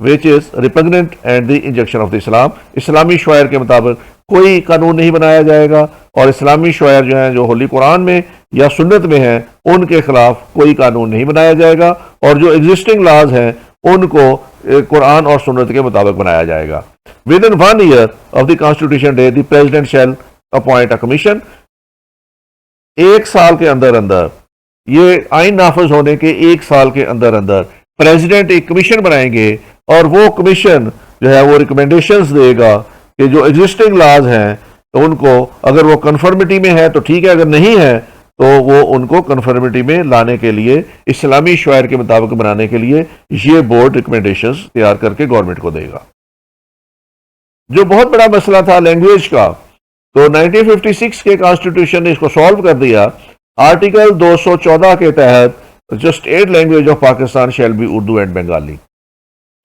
which is repugnant and the injection of the Islam. इस्लामी शवायर के मुताबिक कोई कानून नहीं बनाया जाएगा, और इस्लामी शवायर जो हैं, जो होली कुरान में या सुन्नत में हैं, उनके खिलाफ कोई कानून नहीं बनाया जाएगा, और जो एग्जिस्टिंग लॉज हैं उनको कुरान और सुन्नत के मुताबिक बनाया जाएगा। Within 1 year of the constitution day the president shall appoint a commission. 1 साल के अंदर अंदर, ये आइन नाफिज होने के 1 साल के अंदर अंदर प्रेसिडेंट एक कमीशन बनाएंगे, और वो कमीशन जो है वो रिकमेंडेशंस देगा कि जो एग्जिस्टिंग लॉज हैं तो उनको अगर वो कन्फर्मिटी में है तो ठीक है, अगर नहीं है तो वो उनको कन्फर्मिटी में लाने के लिए, इस्लामी शवायर के मुताबिक बनाने के लिए ये बोर्ड रिकमेंडेशंस तैयार करके गवर्नमेंट को देगा। जो बहुत बड़ा मसला था लैंग्वेज का, तो 1956 के कॉन्स्टिट्यूशन ने इसको सॉल्व कर दिया। आर्टिकल 214 के तहत जो state language of Pakistan shall B Urdu and Bengali,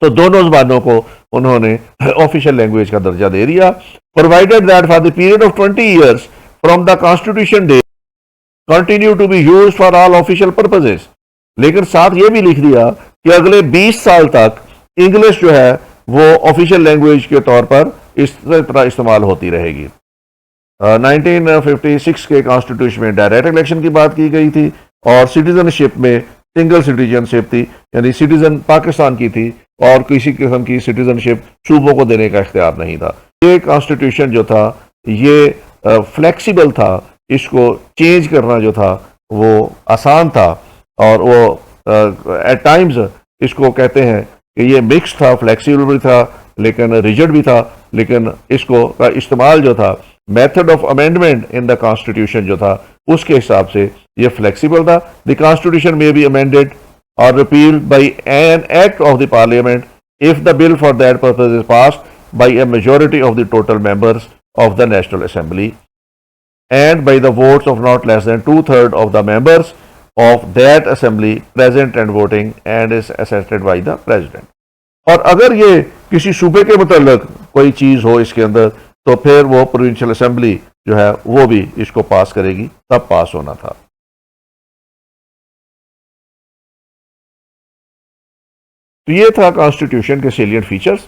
तो दोनों जबानों को उन्होंने ऑफिशियल लैंग्वेज का दर्जा दे दिया। Provided that for the period of 20 years from the constitution day continue to be used for all official purposes. लेकिन साथ ये भी लिख दिया कि अगले 20 साल तक इंग्लिश जो है वो ऑफिशियल लैंग्वेज के तौर पर इस तरह इस्तेमाल होती रहेगी। 1956 के कॉन्स्टिट्यूशन में डायरेक्ट इलेक्शन की बात की गई थी, और सिटीजनशिप में सिंगल सिटीजनशिप थी, यानी सिटीजन पाकिस्तान की थी और किसी किस्म की सिटीजनशिप सूबों को देने का इख्तियार नहीं था। ये कॉन्स्टिट्यूशन जो था ये फ्लेक्सिबल था, इसको चेंज करना जो था वो आसान था, और वो एट टाइम्स इसको कहते हैं कि ये मिक्स था, फ्लेक्सिबल भी था लेकिन रिजिड भी था, लेकिन इसको का इस्तेमाल जो था method of amendment in the constitution जो था उसके हिसाब से ये फ्लेक्सिबल था। The constitution may be amended or repealed by an act of the parliament if the bill for that purpose is passed by a majority of the total members of the national assembly and by the votes of not less than 2/3 of the members of that assembly present and voting and is assented by the president। और अगर ये किसी सूबे के मुतल्लिक कोई चीज हो इसके अंदर तो फिर वो प्रोविंशियल असेंबली जो है वो भी इसको पास करेगी, तब पास होना था। तो ये था कॉन्स्टिट्यूशन के सेलिएंट फीचर्स।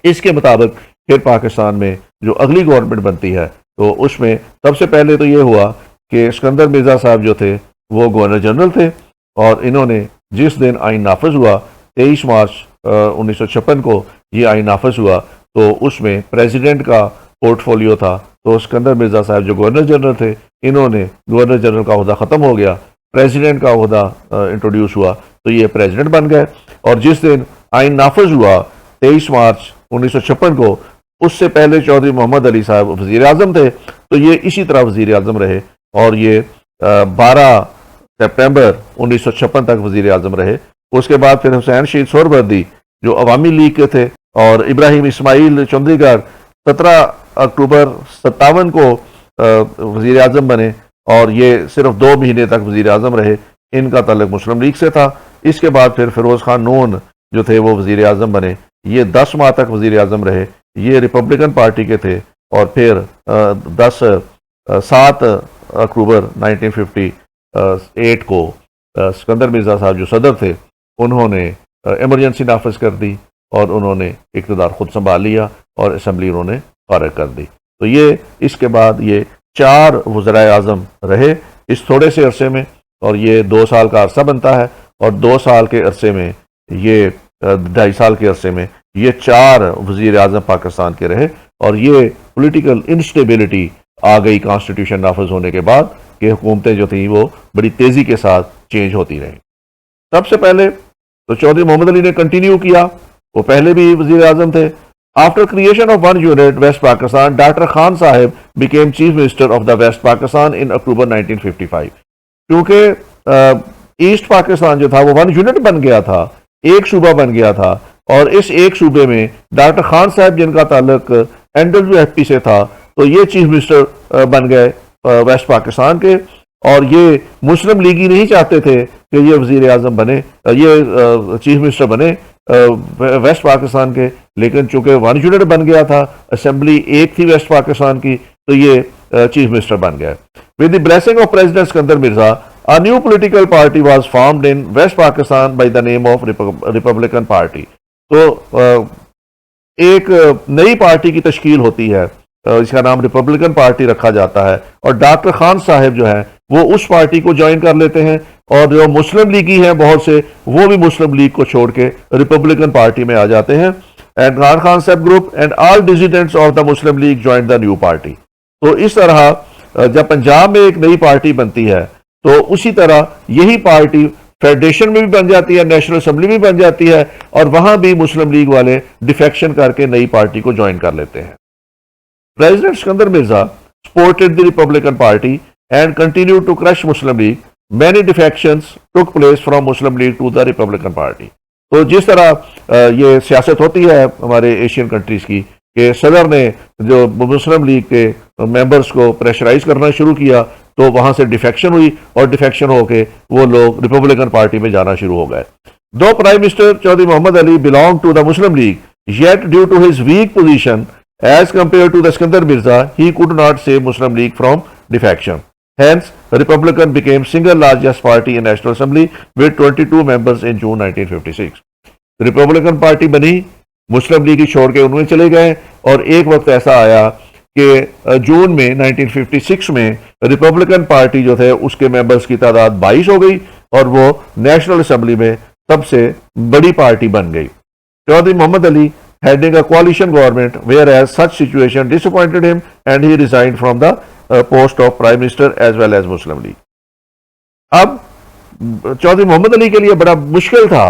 इसके मुताबिक फिर पाकिस्तान में जो अगली गवर्नमेंट बनती है तो उसमें सबसे पहले तो ये हुआ कि सिकंदर मिर्ज़ा साहब जो थे वो गवर्नर जनरल थे और इन्होंने जिस दिन आइन नाफिज हुआ 23 मार्च 1956 को ये आइन नाफिज हुआ तो उसमें प्रेसिडेंट का पोर्टफोलियो था। तो सिकंदर मिर्ज़ा साहब जो गवर्नर जनरल थे इन्होंने गवर्नर जनरल का ओहदा ख़त्म हो गया, प्रेसिडेंट का ओहदा इंट्रोड्यूस हुआ तो ये प्रेसिडेंट बन गए। और जिस दिन आइन नाफिज हुआ 23 मार्च 1956 को, उससे पहले चौधरी मोहम्मद अली साहब वज़ीर आज़म थे तो ये इसी तरह वज़ीर आज़म रहे और ये 12 सितंबर 1956 तक वज़ीर आज़म रहे। उसके बाद फिर हुसैन शहीद सोहरवर्दी जो अवामी लीग के थे और इब्राहिम इस्माइल चंडीगढ़ 17 अक्टूबर 57 को वज़ीर आज़म बने और ये सिर्फ 2 महीने तक वज़ीर आज़म रहे। इनका ताल्लुक मुस्लिम लीग से था। इसके बाद फिर फिरोज़ खान नून जो थे वो वज़ीर आज़म बने, ये 10 माह तक वज़ीर आज़म रहे। ये रिपब्लिकन पार्टी के थे और फिर 7 अक्टूबर 1958 को सिकंदर मिर्ज़ा साहब जो सदर थे उन्होंने इमरजेंसी नाफिज कर दी और उन्होंने इक़्तिदार खुद संभाल लिया और असम्बली उन्होंने फारग कर दी। तो ये इसके बाद ये 4 वज़राए आज़म रहे इस थोड़े से अरसे में और ये 2 साल का अरसा बनता है और 2 साल के अरसे में ये 2.5 साल के अरसे में ये 4 वज़ीर आज़म पाकिस्तान के रहे और ये पॉलिटिकल इंस्टेबिलिटी आ गई कॉन्स्टिट्यूशन नाफिज होने के बाद कि हुकूमतें जो थी वो बड़ी तेज़ी के साथ चेंज होती रहीं। सबसे पहले तो चौधरी मोहम्मद अली ने कंटिन्यू किया, वो पहले भी वज़ीर आज़म थे। After creation of 1 unit west Pakistan, doctor Khan साहब became chief minister of the west Pakistan in October 1955। क्योंकि ईस्ट पाकिस्तान जो था वो 1 यूनिट बन गया था, एक सूबा बन गया था और इस एक सूबे में डॉक्टर खान साहब जिनका ताल्लुक NWFP से था तो ये चीफ मिनिस्टर बन गए वेस्ट पाकिस्तान के। और ये मुस्लिम लीग ही नहीं चाहते थे कि ये वज़ीर आज़म बने, ये चीफ मिनिस्टर बने वेस्ट पाकिस्तान के, लेकिन चूंकि 1 यूनिट बन गया था, असेंबली एक थी वेस्ट पाकिस्तान की, तो ये चीफ मिनिस्टर बन गए। With the blessing of president Sikandar Mirza, a new political party was formed in West Pakistan by the name of Republican Party। तो एक नई पार्टी की तश्कील होती है, इसका नाम रिपब्लिकन पार्टी रखा जाता है और डॉक्टर खान साहब जो है वो उस पार्टी को ज्वाइन कर लेते हैं और जो मुस्लिम लीगी हैं बहुत से वो भी मुस्लिम लीग को छोड़ के रिपब्लिकन पार्टी में आ जाते हैं। एंड खान साहब group and all dissidents of the Muslim league join the new party. तो इस तरह जब पंजाब में एक नई पार्टी बनती है तो उसी तरह यही पार्टी फेडरेशन में भी बन जाती है, नेशनल असेंबली में बन जाती है और वहां भी मुस्लिम लीग वाले डिफेक्शन करके नई पार्टी को ज्वाइन कर लेते हैं। President Sikandar Mirza supported the Republican Party and continued to crush Muslim League. Many defections took place from Muslim League to the Republican Party. तो जिस तरह ये सियासत होती है हमारे एशियन कंट्रीज की कि सदर ने जो मुस्लिम लीग के मेंबर्स को प्रेशराइज करना शुरू किया तो वहां से डिफेक्शन हुई और डिफेक्शन होके वो लोग रिपब्लिकन पार्टी में जाना शुरू हो गए। दो prime minister Chaudhry Mohammad Ali belong to the Muslim League, yet due to his weak position as compare to the Sikandar Mirza he could not save Muslim League from defection. Hence, Republican became single largest party in National Assembly with 22 members in June 1956। Republican party बनी, मुस्लिम league छोड़ के उनमें चले गए और एक वक्त ऐसा आया कि जून में 1956 में रिपब्लिकन पार्टी जो थे उसके मेंबर्स की तादाद 22 हो गई और वो नेशनल असेंबली में सबसे बड़ी पार्टी बन गई। Chaudhary Mohammad Ali heading a coalition government, whereas such situation disappointed him and he resigned from the post of prime minister as well as Muslim League। अब चौधरी मोहम्मद अली के लिए बड़ा मुश्किल था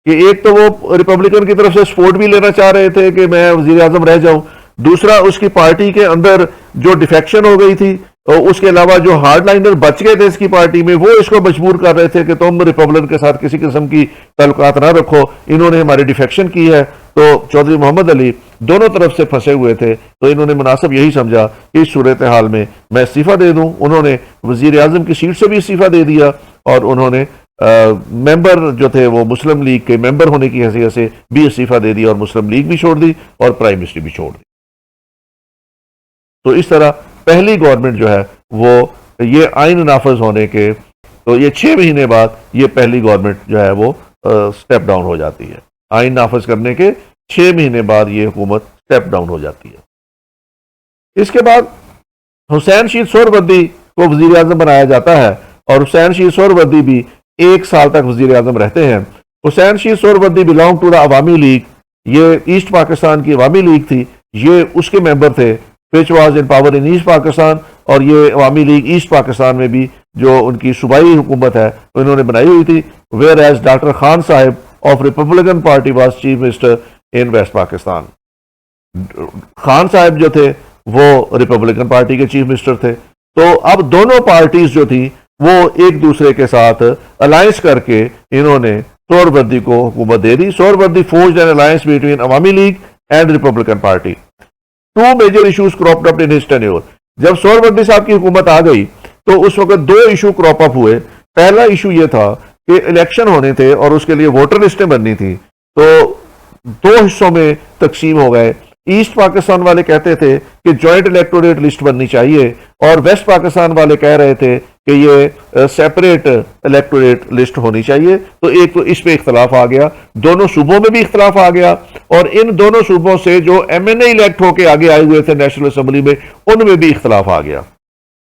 कि एक तो वो रिपब्लिकन की तरफ से सपोर्ट भी लेना चाह रहे थे कि मैं वजीर आजम रह जाऊं, दूसरा उसकी पार्टी के अंदर जो डिफेक्शन हो गई थी, और उसके अलावा जो हार्डलाइनर बच गए थे इसकी पार्टी में, वो इसको मजबूर कर रहे थे कि तुम रिपब्लिकन के साथ किसी किस्म की ताल्लुकात ना रखो, इन्होंने हमारी डिफेक्शन की है। तो चौधरी मोहम्मद अली दोनों तरफ से फंसे हुए थे, तो इन्होंने मुनासिब यही समझा कि इस सूरत हाल में मैं इस्तीफा दे दूं। उन्होंने वजीर आजम की सीट से भी इस्तीफा दे दिया और उन्होंने मेंबर जो थे वो मुस्लिम लीग के मेंबर होने की हैसियत से भी इस्तीफा दे दिया और मुस्लिम लीग भी छोड़ दी और प्राइम मिनिस्टर भी छोड़ दी। तो इस तरह पहली गवर्नमेंट जो है वो ये आइन नाफज होने के, तो ये 6 महीने बाद ये पहली गवर्नमेंट जो है वो स्टेप डाउन हो जाती है। आइन नाफज करने के 6 महीने बाद ये हुकूमत स्टेप डाउन हो जाती है। इसके बाद हुसैन शीद सोहरवर्दी को वजीर आजम बनाया जाता है और हुसैन शीद सोहरवर्दी भी 1 साल तक वजीर आजम रहते हैं। Hussain Shaheed Suhrawardy belong to the Awami League, ये ईस्ट पाकिस्तान की अवामी लीग थी, ये उसके मेंबर थे, which was in power in east Pakistan. और ये अवामी लीग ईस्ट पाकिस्तान में भी जो उनकी सूबाई हुकूमत है इन्होंने बनाई हुई थी। Where as doctor Khan Sahib of Republican Party was chief minister in West Pakistan. Khan Sahib जो थे वो रिपब्लिकन पार्टी के चीफ मिनिस्टर थे। तो अब दोनों पार्टीज जो थी वो एक दूसरे के साथ अलायंस करके इन्होंने सोहरवर्दी को हुकूमत दे दी। Suhrawardy forged an alliance between Awami League and Republican Party. 2 major issues cropped up in his tenure. जब सोहरवर्दी साहब की हुकूमत आ गई तो उस वक्त 2 इशू क्रॉप अप हुए। पहला इशू ये था कि इलेक्शन होने थे और उसके लिए वोटर लिस्टें बननी थी, तो 2 हिस्सों में तकसीम हो गए। ईस्ट पाकिस्तान वाले कहते थे कि जॉइंट इलेक्टोरेट लिस्ट बननी चाहिए और वेस्ट पाकिस्तान वाले कह रहे थे कि ये सेपरेट इलेक्टोरेट लिस्ट होनी चाहिए। तो एक तो इस पे इख्तलाफ आ गया, दोनों सूबों में भी इख्तलाफ आ गया और इन दोनों सूबों से जो MNA इलेक्ट होके आगे आए हुए थे नेशनल असेंबली में, उनमें भी इख्तलाफ आ गया।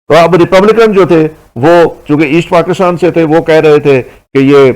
तो अब रिपब्लिकन जो थे वो चूंकि ईस्ट पाकिस्तान से थे वो कह रहे थे कि ये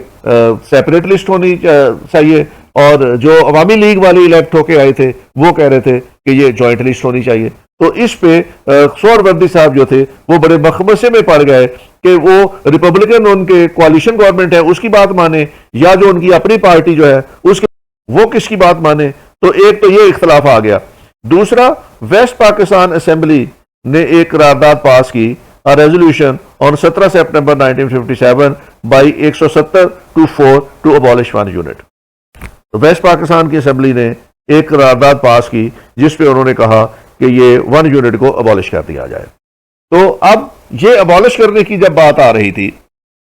सेपरेट लिस्ट होनी चाहिए और जो अवामी लीग वाले इलेक्ट होके आए थे वो कह रहे थे कि ये जॉइंट लिस्ट होनी चाहिए। तो इस पे सोहरवर्दी साहब जो थे वो बड़े मखमसे में पड़ गए कि वो रिपब्लिकन उनके कोalition गवर्नमेंट है उसकी बात माने या जो उनकी अपनी पार्टी जो है उसकी वो किसकी बात माने। तो एक तो ये इख्तलाफ आ गया। दूसरा, वेस्ट पाकिस्तान असेंबली ने एक करारदाद पास की, resolution on 17 September 1957 by 170-4 to abolish 1 unit. तो वेस्ट पाकिस्तान की असेंबली ने एक करारदाद पास की जिसपे उन्होंने कहा कि ये 1 यूनिट को अबॉलिश कर दिया जाए। तो अब ये अबॉलिश करने की जब बात आ रही थी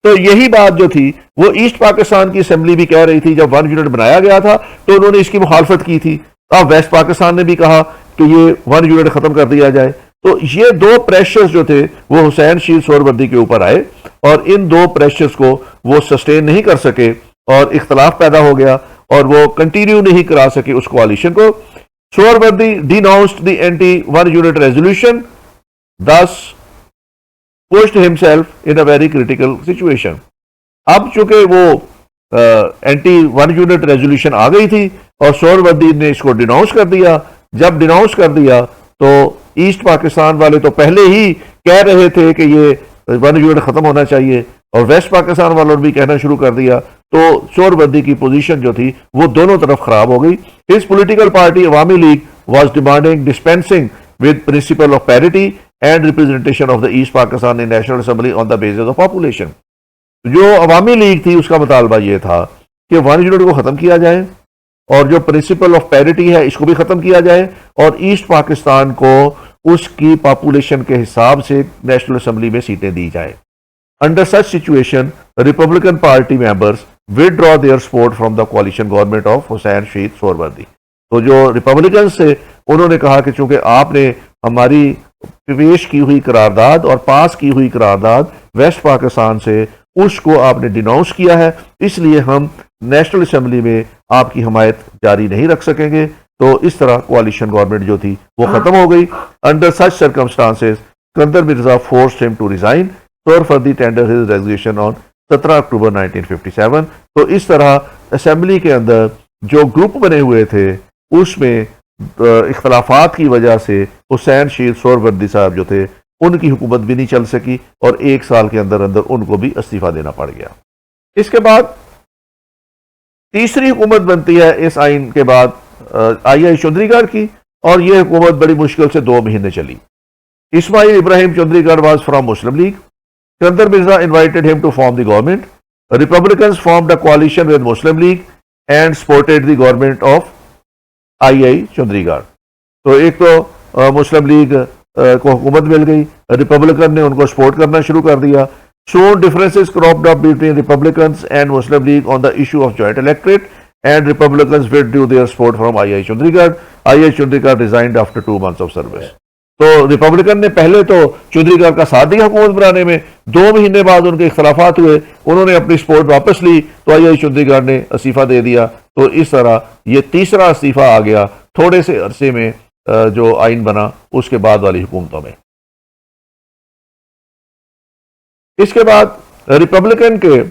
तो यही बात जो थी वो ईस्ट पाकिस्तान की असेंबली भी कह रही थी। जब 1 यूनिट बनाया गया था तो उन्होंने इसकी मुखालफत की थी। अब वेस्ट पाकिस्तान ने भी कहा कि ये 1 यूनिट खत्म कर दिया जाए। तो ये 2 प्रेशर्स जो थे वो हुसैन शीद सोहरवर्दी के ऊपर आए और इन 2 प्रेशर्स को वो सस्टेन नहीं कर सके और इख्तलाफ पैदा हो गया और वो कंटिन्यू नहीं करा सके उस कोalition को। Suhrawardy denounced the anti-1 unit resolution, thus pushed himself in a very critical situation। अब चूंकि वो एंटी-1 यूनिट रेजोल्यूशन आ गई थी और सोहरवर्दी ने इसको डिनाउंस कर दिया। जब डिनाउंस कर दिया तो ईस्ट पाकिस्तान वाले तो पहले ही कह रहे थे कि ये 1 यूनिट खत्म होना चाहिए और वेस्ट पाकिस्तान वालों ने भी कहना शुरू कर दिया। तो सोहरवर्दी की पोजीशन जो थी वो दोनों तरफ खराब हो गई। His political party Awami league was demanding dispensing with principle of parity and representation of the east Pakistan in national assembly on the basis of population. जो अवामी लीग थी उसका मुतालबा ये था कि 1 यूनिट को खत्म किया जाए और जो प्रिंसिपल ऑफ पैरिटी है इसको भी खत्म किया जाए और ईस्ट पाकिस्तान को उसकी पॉपुलेशन के हिसाब से नेशनल असेंबली में सीटें दी जाए। Under such situation Republican Party members withdraw their support from the coalition government of Hussain Shaheed Suhrawardy. तो जो रिपब्लिकन से उन्होंने कहा कि चूंकि आपने हमारी पेश की हुई करारदाद और पास की हुई करारदाद वेस्ट पाकिस्तान से उसको आपने डिनाउंस किया है, इसलिए हम नेशनल असेंबली में आपकी हमायत जारी नहीं रख सकेंगे। तो इस तरह कोalition गवर्नमेंट जो थी वो खत्म हो गई। Under such circumstances Sikandar Mirza forced him to resign. Suhrawardy tender his resignation on 17 October 1957। तो इस तरह असेंबली के अंदर जो ग्रुप बने हुए थे उसमें इख्तलाफात की वजह से हुसैन शीद सोहरवर्दी साहब जो थे उनकी हुकूमत भी नहीं चल सकी और 1 साल के अंदर अंदर उनको भी इस्तीफा देना पड़ गया। इसके बाद तीसरी हुकूमत बनती है इस आइन के बाद आई चौधरीगढ़ की और यह हुकूमत बड़ी मुश्किल से 2 महीने चली। Ismail Ibrahim Chandigarh was from Muslim League. Sikandar Mirza invited him to form the government. Republicans formed a coalition with Muslim League and supported the government of II Chandigarh. तो एक तो मुस्लिम लीग को हुकूमत मिल गई, रिपब्लिकन ने उनको support करना शुरू कर दिया। Soon differences cropped up between Republicans and Muslim League on the issue of joint electorate, and Republicans withdrew their support from II Chandigarh. II Chandigarh resigned after 2 months of service. तो Republican ने पहले तो चौधरीगढ़ का साथ दिया हुकूमत बनाने में, 2 महीने बाद उनके इख्तलाफात हुए, उन्होंने अपनी सपोर्ट वापस ली तो आई चौधरीगढ़ ने इस्तीफा दे दिया। तो इस तरह ये तीसरा इस्तीफा आ गया थोड़े से अरसे में जो आइन बना उसके बाद वाली हुकूमतों में। इसके बाद रिपब्लिकन के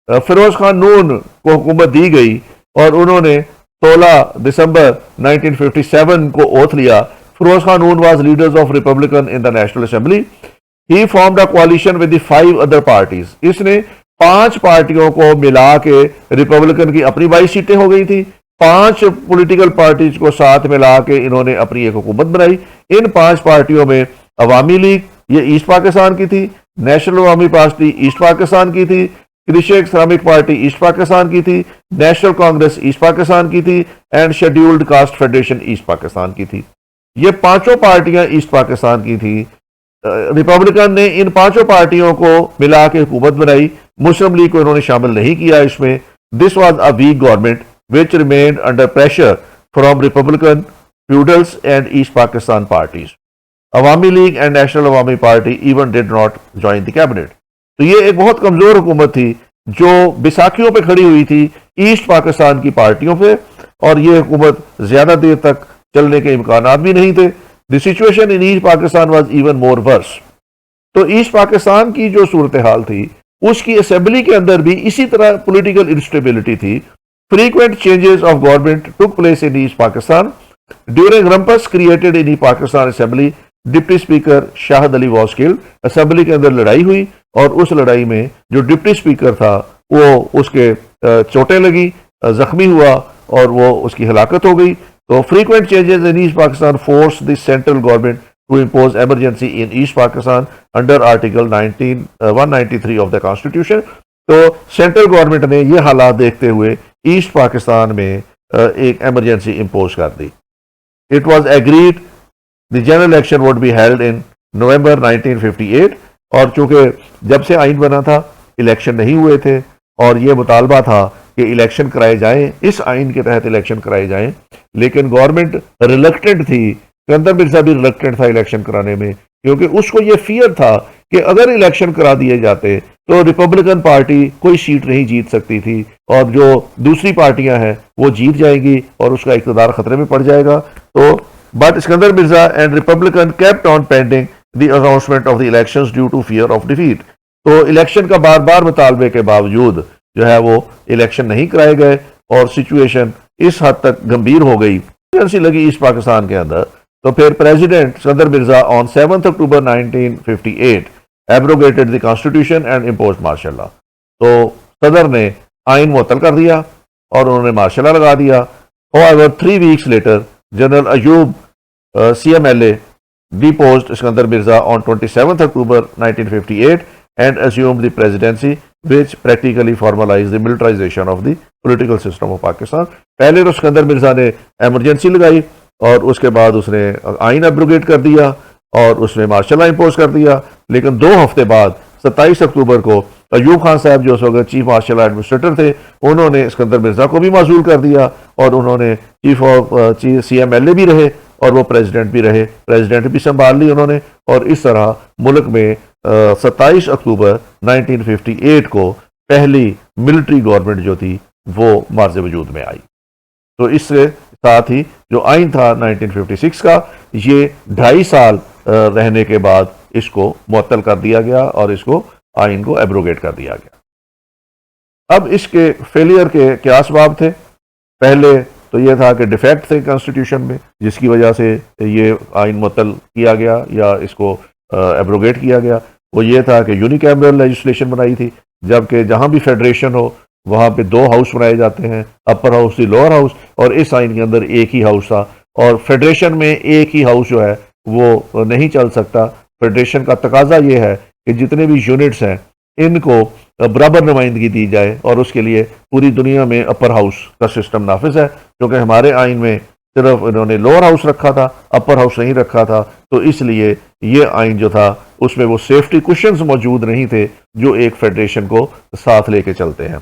फिरोज खान नून को हुकूमत दी गई और उन्होंने 16 दिसंबर 1957 को ओथ लिया। Firoz Khan Noon was leaders of Republican in the National Assembly. He formed a coalition with the 5 other parties. इसने 5 पार्टियों को मिला के रिपब्लिकन की अपनी 22 सीटें हो गई थी, 5 पॉलिटिकल पार्टीज को साथ मिला के इन्होंने अपनी एक हुकूमत बनाई। इन 5 पार्टियों में अवामी लीग ये ईस्ट पाकिस्तान की थी, national Awami party east Pakistan की थी, कृषक इस्लामिक पार्टी ईस्ट पाकिस्तान की थी, नेशनल कांग्रेस ईस्ट पाकिस्तान की थी and scheduled caste federation east Pakistan की थी। ये 5 पार्टियां ईस्ट पाकिस्तान की थी। रिपब्लिकन ने इन 5 पार्टियों को मिला के हुकूमत बनाई, मुस्लिम लीग को इन्होंने शामिल नहीं किया इसमें। This was a weak government which remained under pressure from Republican, feudals and east Pakistan parties. Awami League and National Awami Party even did not join the cabinet. तो ये एक बहुत कमजोर हुकूमत थी जो बिसाखियों पे खड़ी हुई थी ईस्ट पाकिस्तान की पार्टियों पे, और ये हुकूमत ज्यादा देर तक चलने के इम्कानात भी नहीं थे। The situation in east Pakistan was even more verse. तो ईस्ट पाकिस्तान की जो सूरत हाल थी उसकी असेंबली के अंदर भी इसी तरह पॉलिटिकल इंस्टेबिलिटी थी। Frequent changes of government took place in east Pakistan during rumpus created in east Pakistan assembly. Deputy speaker Shahid Ali was killed. Assembly के अंदर लड़ाई हुई और उस लड़ाई में जो डिप्टी स्पीकर था वो उसके चोटें लगी, जख्मी हुआ और वो उसकी हलाकत हो गई। तो frequent changes in east Pakistan force the central government to impose emergency in east Pakistan under article 193 of the constitution. तो सेंट्रल गवर्नमेंट ने ये हालात देखते हुए ईस्ट पाकिस्तान में एक एमरजेंसी इम्पोज कर दी। It was agreed the general election would be held in November 1958, और चूंकि जब से आइन बना था इलेक्शन नहीं हुए थे और ये मुतालबा था कि इलेक्शन कराए जाएं, इस आइन के तहत इलेक्शन कराए जाएं, लेकिन गवर्नमेंट रिलक्टेंट थी। सिकंदर मिर्जा भी रिलक्टेंट था इलेक्शन कराने में, क्योंकि उसको ये फियर था कि अगर इलेक्शन करा दिए जाते तो रिपब्लिकन पार्टी कोई सीट नहीं जीत सकती थी और जो दूसरी पार्टियां हैं वो जीत जाएंगी और उसका इक़्तिदार खतरे में पड़ जाएगा। तो but Sikandar Mirza and Republican kept on pending the announcement of the elections due to fear of defeat. तो इलेक्शन का बार बार मुतालबे के बावजूद जो है वो इलेक्शन नहीं कराए गए और सिचुएशन इस हद तक गंभीर हो गई लगी ईस्ट पाकिस्तान के अंदर। तो फिर president Sikandar Mirza on 7 October 1958 abrogated the constitution and impose martial law. तो सदर ने आइन मुअत्तल कर दिया और उन्होंने मार्शल लॉ लगा दिया। However, 3 weeks later, General Ayub CMLA deposed Sikandar Mirza on 27th October 1958 and assumed the presidency, which practically formalized the militarization of the political system of Pakistan. पहले तो सिकंदर मिर्जा ने एमरजेंसी लगाई और उसके बाद उसने आइन एब्रोगेट कर दिया और उसने मार्शल लॉ इम्पोज कर दिया, लेकिन 2 हफ्ते बाद 27 अक्टूबर को अयूब खान साहब जो उस वक्त चीफ मार्शल एडमिनिस्ट्रेटर थे उन्होंने सिकंदर मिर्जा को भी माजूल कर दिया और उन्होंने चीफ ऑफ CMLA भी रहे और वो प्रेसिडेंट भी रहे, प्रेसिडेंट भी संभाल ली उन्होंने। और इस तरह मुल्क में 27 अक्टूबर 1958 को पहली मिलिट्री गवर्नमेंट जो थी वो मार्ज़ वजूद में आई। तो इससे साथ ही जो आइन था 1956 का, ये 2.5 साल रहने के बाद इसको मुअत्तल कर दिया गया और इसको आइन को एब्रोगेट कर दिया गया। अब इसके फेलियर के क्या असबाब थे? पहले तो यह था कि डिफेक्ट थे कॉन्स्टिट्यूशन में जिसकी वजह से ये आइन मुअत्तल किया गया या इसको एब्रोगेट किया गया। वो ये था कि यूनिकैमरल लेजिस्लेशन बनाई थी, जबकि जहां भी फेडरेशन हो वहां पे 2 हाउस बनाए जाते हैं, अपर हाउस थी, लोअर हाउस, और इस आइन के अंदर एक ही हाउस था और फेडरेशन में एक ही हाउस जो है वो नहीं चल सकता। फेडरेशन का तकाजा ये है कि जितने भी यूनिट्स हैं इनको बराबर नुमाइंदगी दी जाए, और उसके लिए पूरी दुनिया में अपर हाउस का सिस्टम नाफिज है, क्योंकि हमारे आइन में सिर्फ इन्होंने लोअर हाउस रखा था, अपर हाउस नहीं रखा था। तो इसलिए ये आइन जो था उसमें वो सेफ्टी कुशंस मौजूद नहीं थे जो एक फेडरेशन को साथ लेके चलते हैं।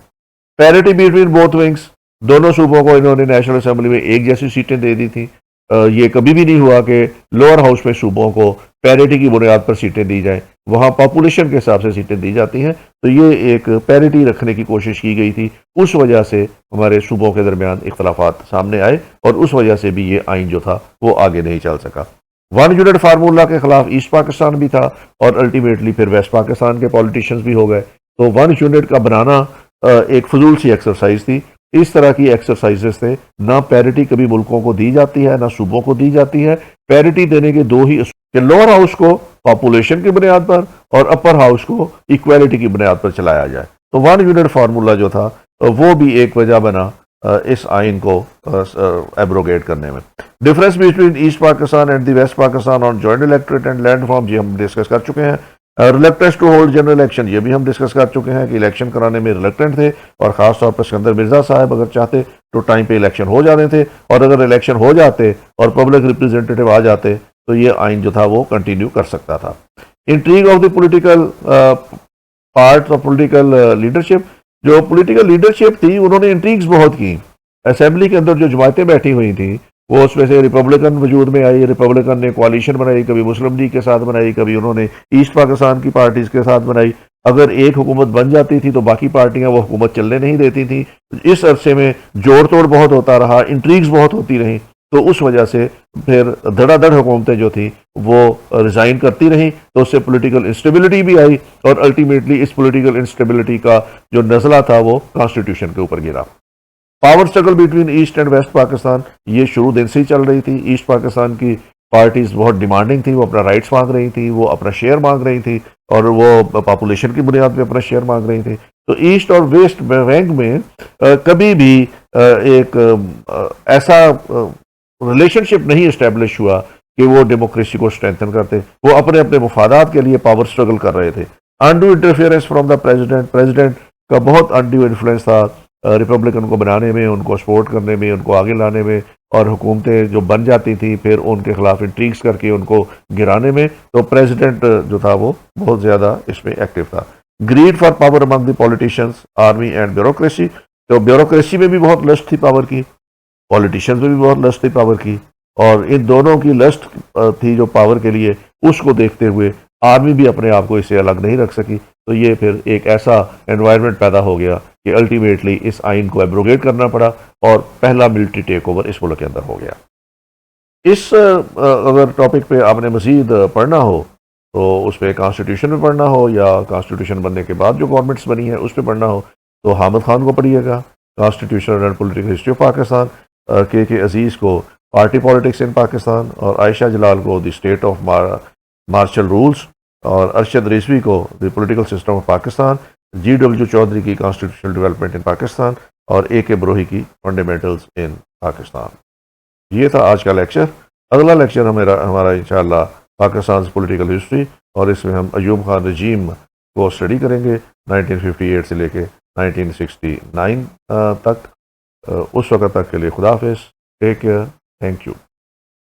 पैरिटी बिटवीन बोथ विंग्स, दोनों सूबों को इन्होंने नेशनल असेंबली में एक जैसी सीटें दे दी थी। ये कभी भी नहीं हुआ कि लोअर हाउस में सूबों को पैरिटी की बुनियाद पर सीटें दी जाएं, वहां पॉपुलेशन के हिसाब से सीटें दी जाती हैं। तो ये एक पैरिटी रखने की कोशिश की गई थी, उस वजह से हमारे सूबों के दरमियान इख्तलाफात सामने आए और उस वजह से भी ये आइन जो था वो आगे नहीं चल सका। वन यूनिट फार्मूला के खिलाफ ईस्ट पाकिस्तान भी था और अल्टीमेटली फिर वेस्ट पाकिस्तान के पॉलिटिशियंस भी हो गए। तो वन यूनिट का बनाना एक फजूल सी एक्सरसाइज थी। इस तरह की एक्सरसाइजेस थे, ना पैरिटी कभी मुल्कों को दी जाती है ना सूबों को दी जाती है। पैरिटी देने के दो ही, लोअर हाउस को पॉपुलेशन की बुनियाद पर और अपर हाउस को इक्वालिटी की बुनियाद पर चलाया जाए। तो वन यूनिट फार्मूला जो था वो भी एक वजह बना इस आइन को एब्रोगेट करने में। Difference between east Pakistan and the west Pakistan on joint electorate and land form, जी हम डिस्कस कर चुके हैं। Reluctance to hold general election, ये भी हम डिस्कस कर चुके हैं कि इलेक्शन कराने में रिलेक्टेंट थे, और खासतौर पर सिकंदर मिर्जा साहब अगर चाहते तो टाइम पे इलेक्शन हो जाते थे, और अगर इलेक्शन हो जाते और पब्लिक रिप्रेजेंटेटिव आ जाते तो ये आइन जो था वो कंटिन्यू कर सकता था। Intrigue of the political part of political leadership, जो पोलिटिकल लीडरशिप थी उन्होंने इंट्रीग्स बहुत की। असेंबली के अंदर जो जमातें बैठी हुई थी वो उसमें से रिपब्लिकन वजूद में आई, रिपब्लिकन ने कोalition बनाई, कभी मुस्लिम लीग के साथ बनाई, कभी उन्होंने ईस्ट पाकिस्तान की पार्टीज के साथ बनाई। अगर एक हुकूमत बन जाती थी तो बाकी पार्टियां वो हुकूमत चलने नहीं देती थी। इस अरसे में जोड़ तोड़ बहुत होता रहा, इंट्रीग्स बहुत होती रहीं, तो उस वजह से फिर धड़ाधड़ हुकूमतें जो थी वो रिजाइन करती रहीं, तो उससे पोलिटिकल इंस्टेबिलिटी भी आई, और अल्टीमेटली इस पोलिटिकल इंस्टेबिलिटी का जो नजला था वो कॉन्स्टिट्यूशन के ऊपर गिरा। Power struggle between East and West Pakistan, ये शुरू दिन से ही चल रही थी। ईस्ट पाकिस्तान की पार्टीज बहुत डिमांडिंग थी, वो अपना राइट्स मांग रही थी, वो अपना शेयर मांग रही थी, और वो पॉपुलेशन की बुनियाद पे अपना शेयर मांग रही थी। तो ईस्ट और वेस्ट बैंक में कभी भी एक ऐसा रिलेशनशिप नहीं इस्टेब्लिश हुआ कि वो डेमोक्रेसी को स्ट्रेंथन करते। वो अपने अपने मुफादात के लिए पावर स्ट्रगल कर रहे थे। Undo interference from the president, president का बहुत अनडू इन्फ्लुएंस था रिपब्लिकन को बनाने में, उनको सपोर्ट करने में, उनको आगे लाने में, और हुकूमतें जो बन जाती थी फिर उनके खिलाफ इंट्रीग्स करके उनको गिराने में। तो प्रेसिडेंट जो था वो बहुत ज़्यादा इसमें एक्टिव था। Greed for power among the politicians, army and bureaucracy, तो ब्यूरोक्रेसी में भी बहुत लस्ट थी पावर की, पॉलिटिशियंस में भी बहुत लस्ट थी पावर की, और इन दोनों की लस्ट थी जो पावर के लिए, उसको देखते हुए आर्मी भी अपने आप को इससे अलग नहीं रख सकी। तो ये फिर एक ऐसा एनवायरनमेंट पैदा हो गया कि अल्टीमेटली इस आइन को एब्रोगेट करना पड़ा और पहला मिलिट्री टेक ओवर इस मुल्क के अंदर हो गया। इस अगर टॉपिक पे आपने मजीद पढ़ना हो तो उस पर कॉन्स्टिट्यूशन में पढ़ना हो, या कॉन्स्टिट्यूशन बनने के बाद जो गवर्नमेंट्स बनी है उस पर पढ़ना हो, तो हामिद खान को पढ़िएगा, constitution and political history of Pakistan, के अजीज़ को पार्टी पॉलिटिक्स इन पाकिस्तान, और आयशा जलाल को the state of martial rules, और अरशद रिजवी को the political system of Pakistan, GW Chaudhry की कॉन्स्टिट्यूशनल डेवलपमेंट इन पाकिस्तान, और AK ब्रोही की फंडामेंटल्स इन पाकिस्तान। ये था आज का लेक्चर। अगला लेक्चर हमारा इंशाअल्लाह पाकिस्तान पॉलिटिकल हिस्ट्री, और इसमें हम अयूब खान रजीम को स्टडी करेंगे 1958 से लेके 1969 तक। उस वक्त तक के लिए खुदा हाफिज़, टेक केयर, थैंक यू।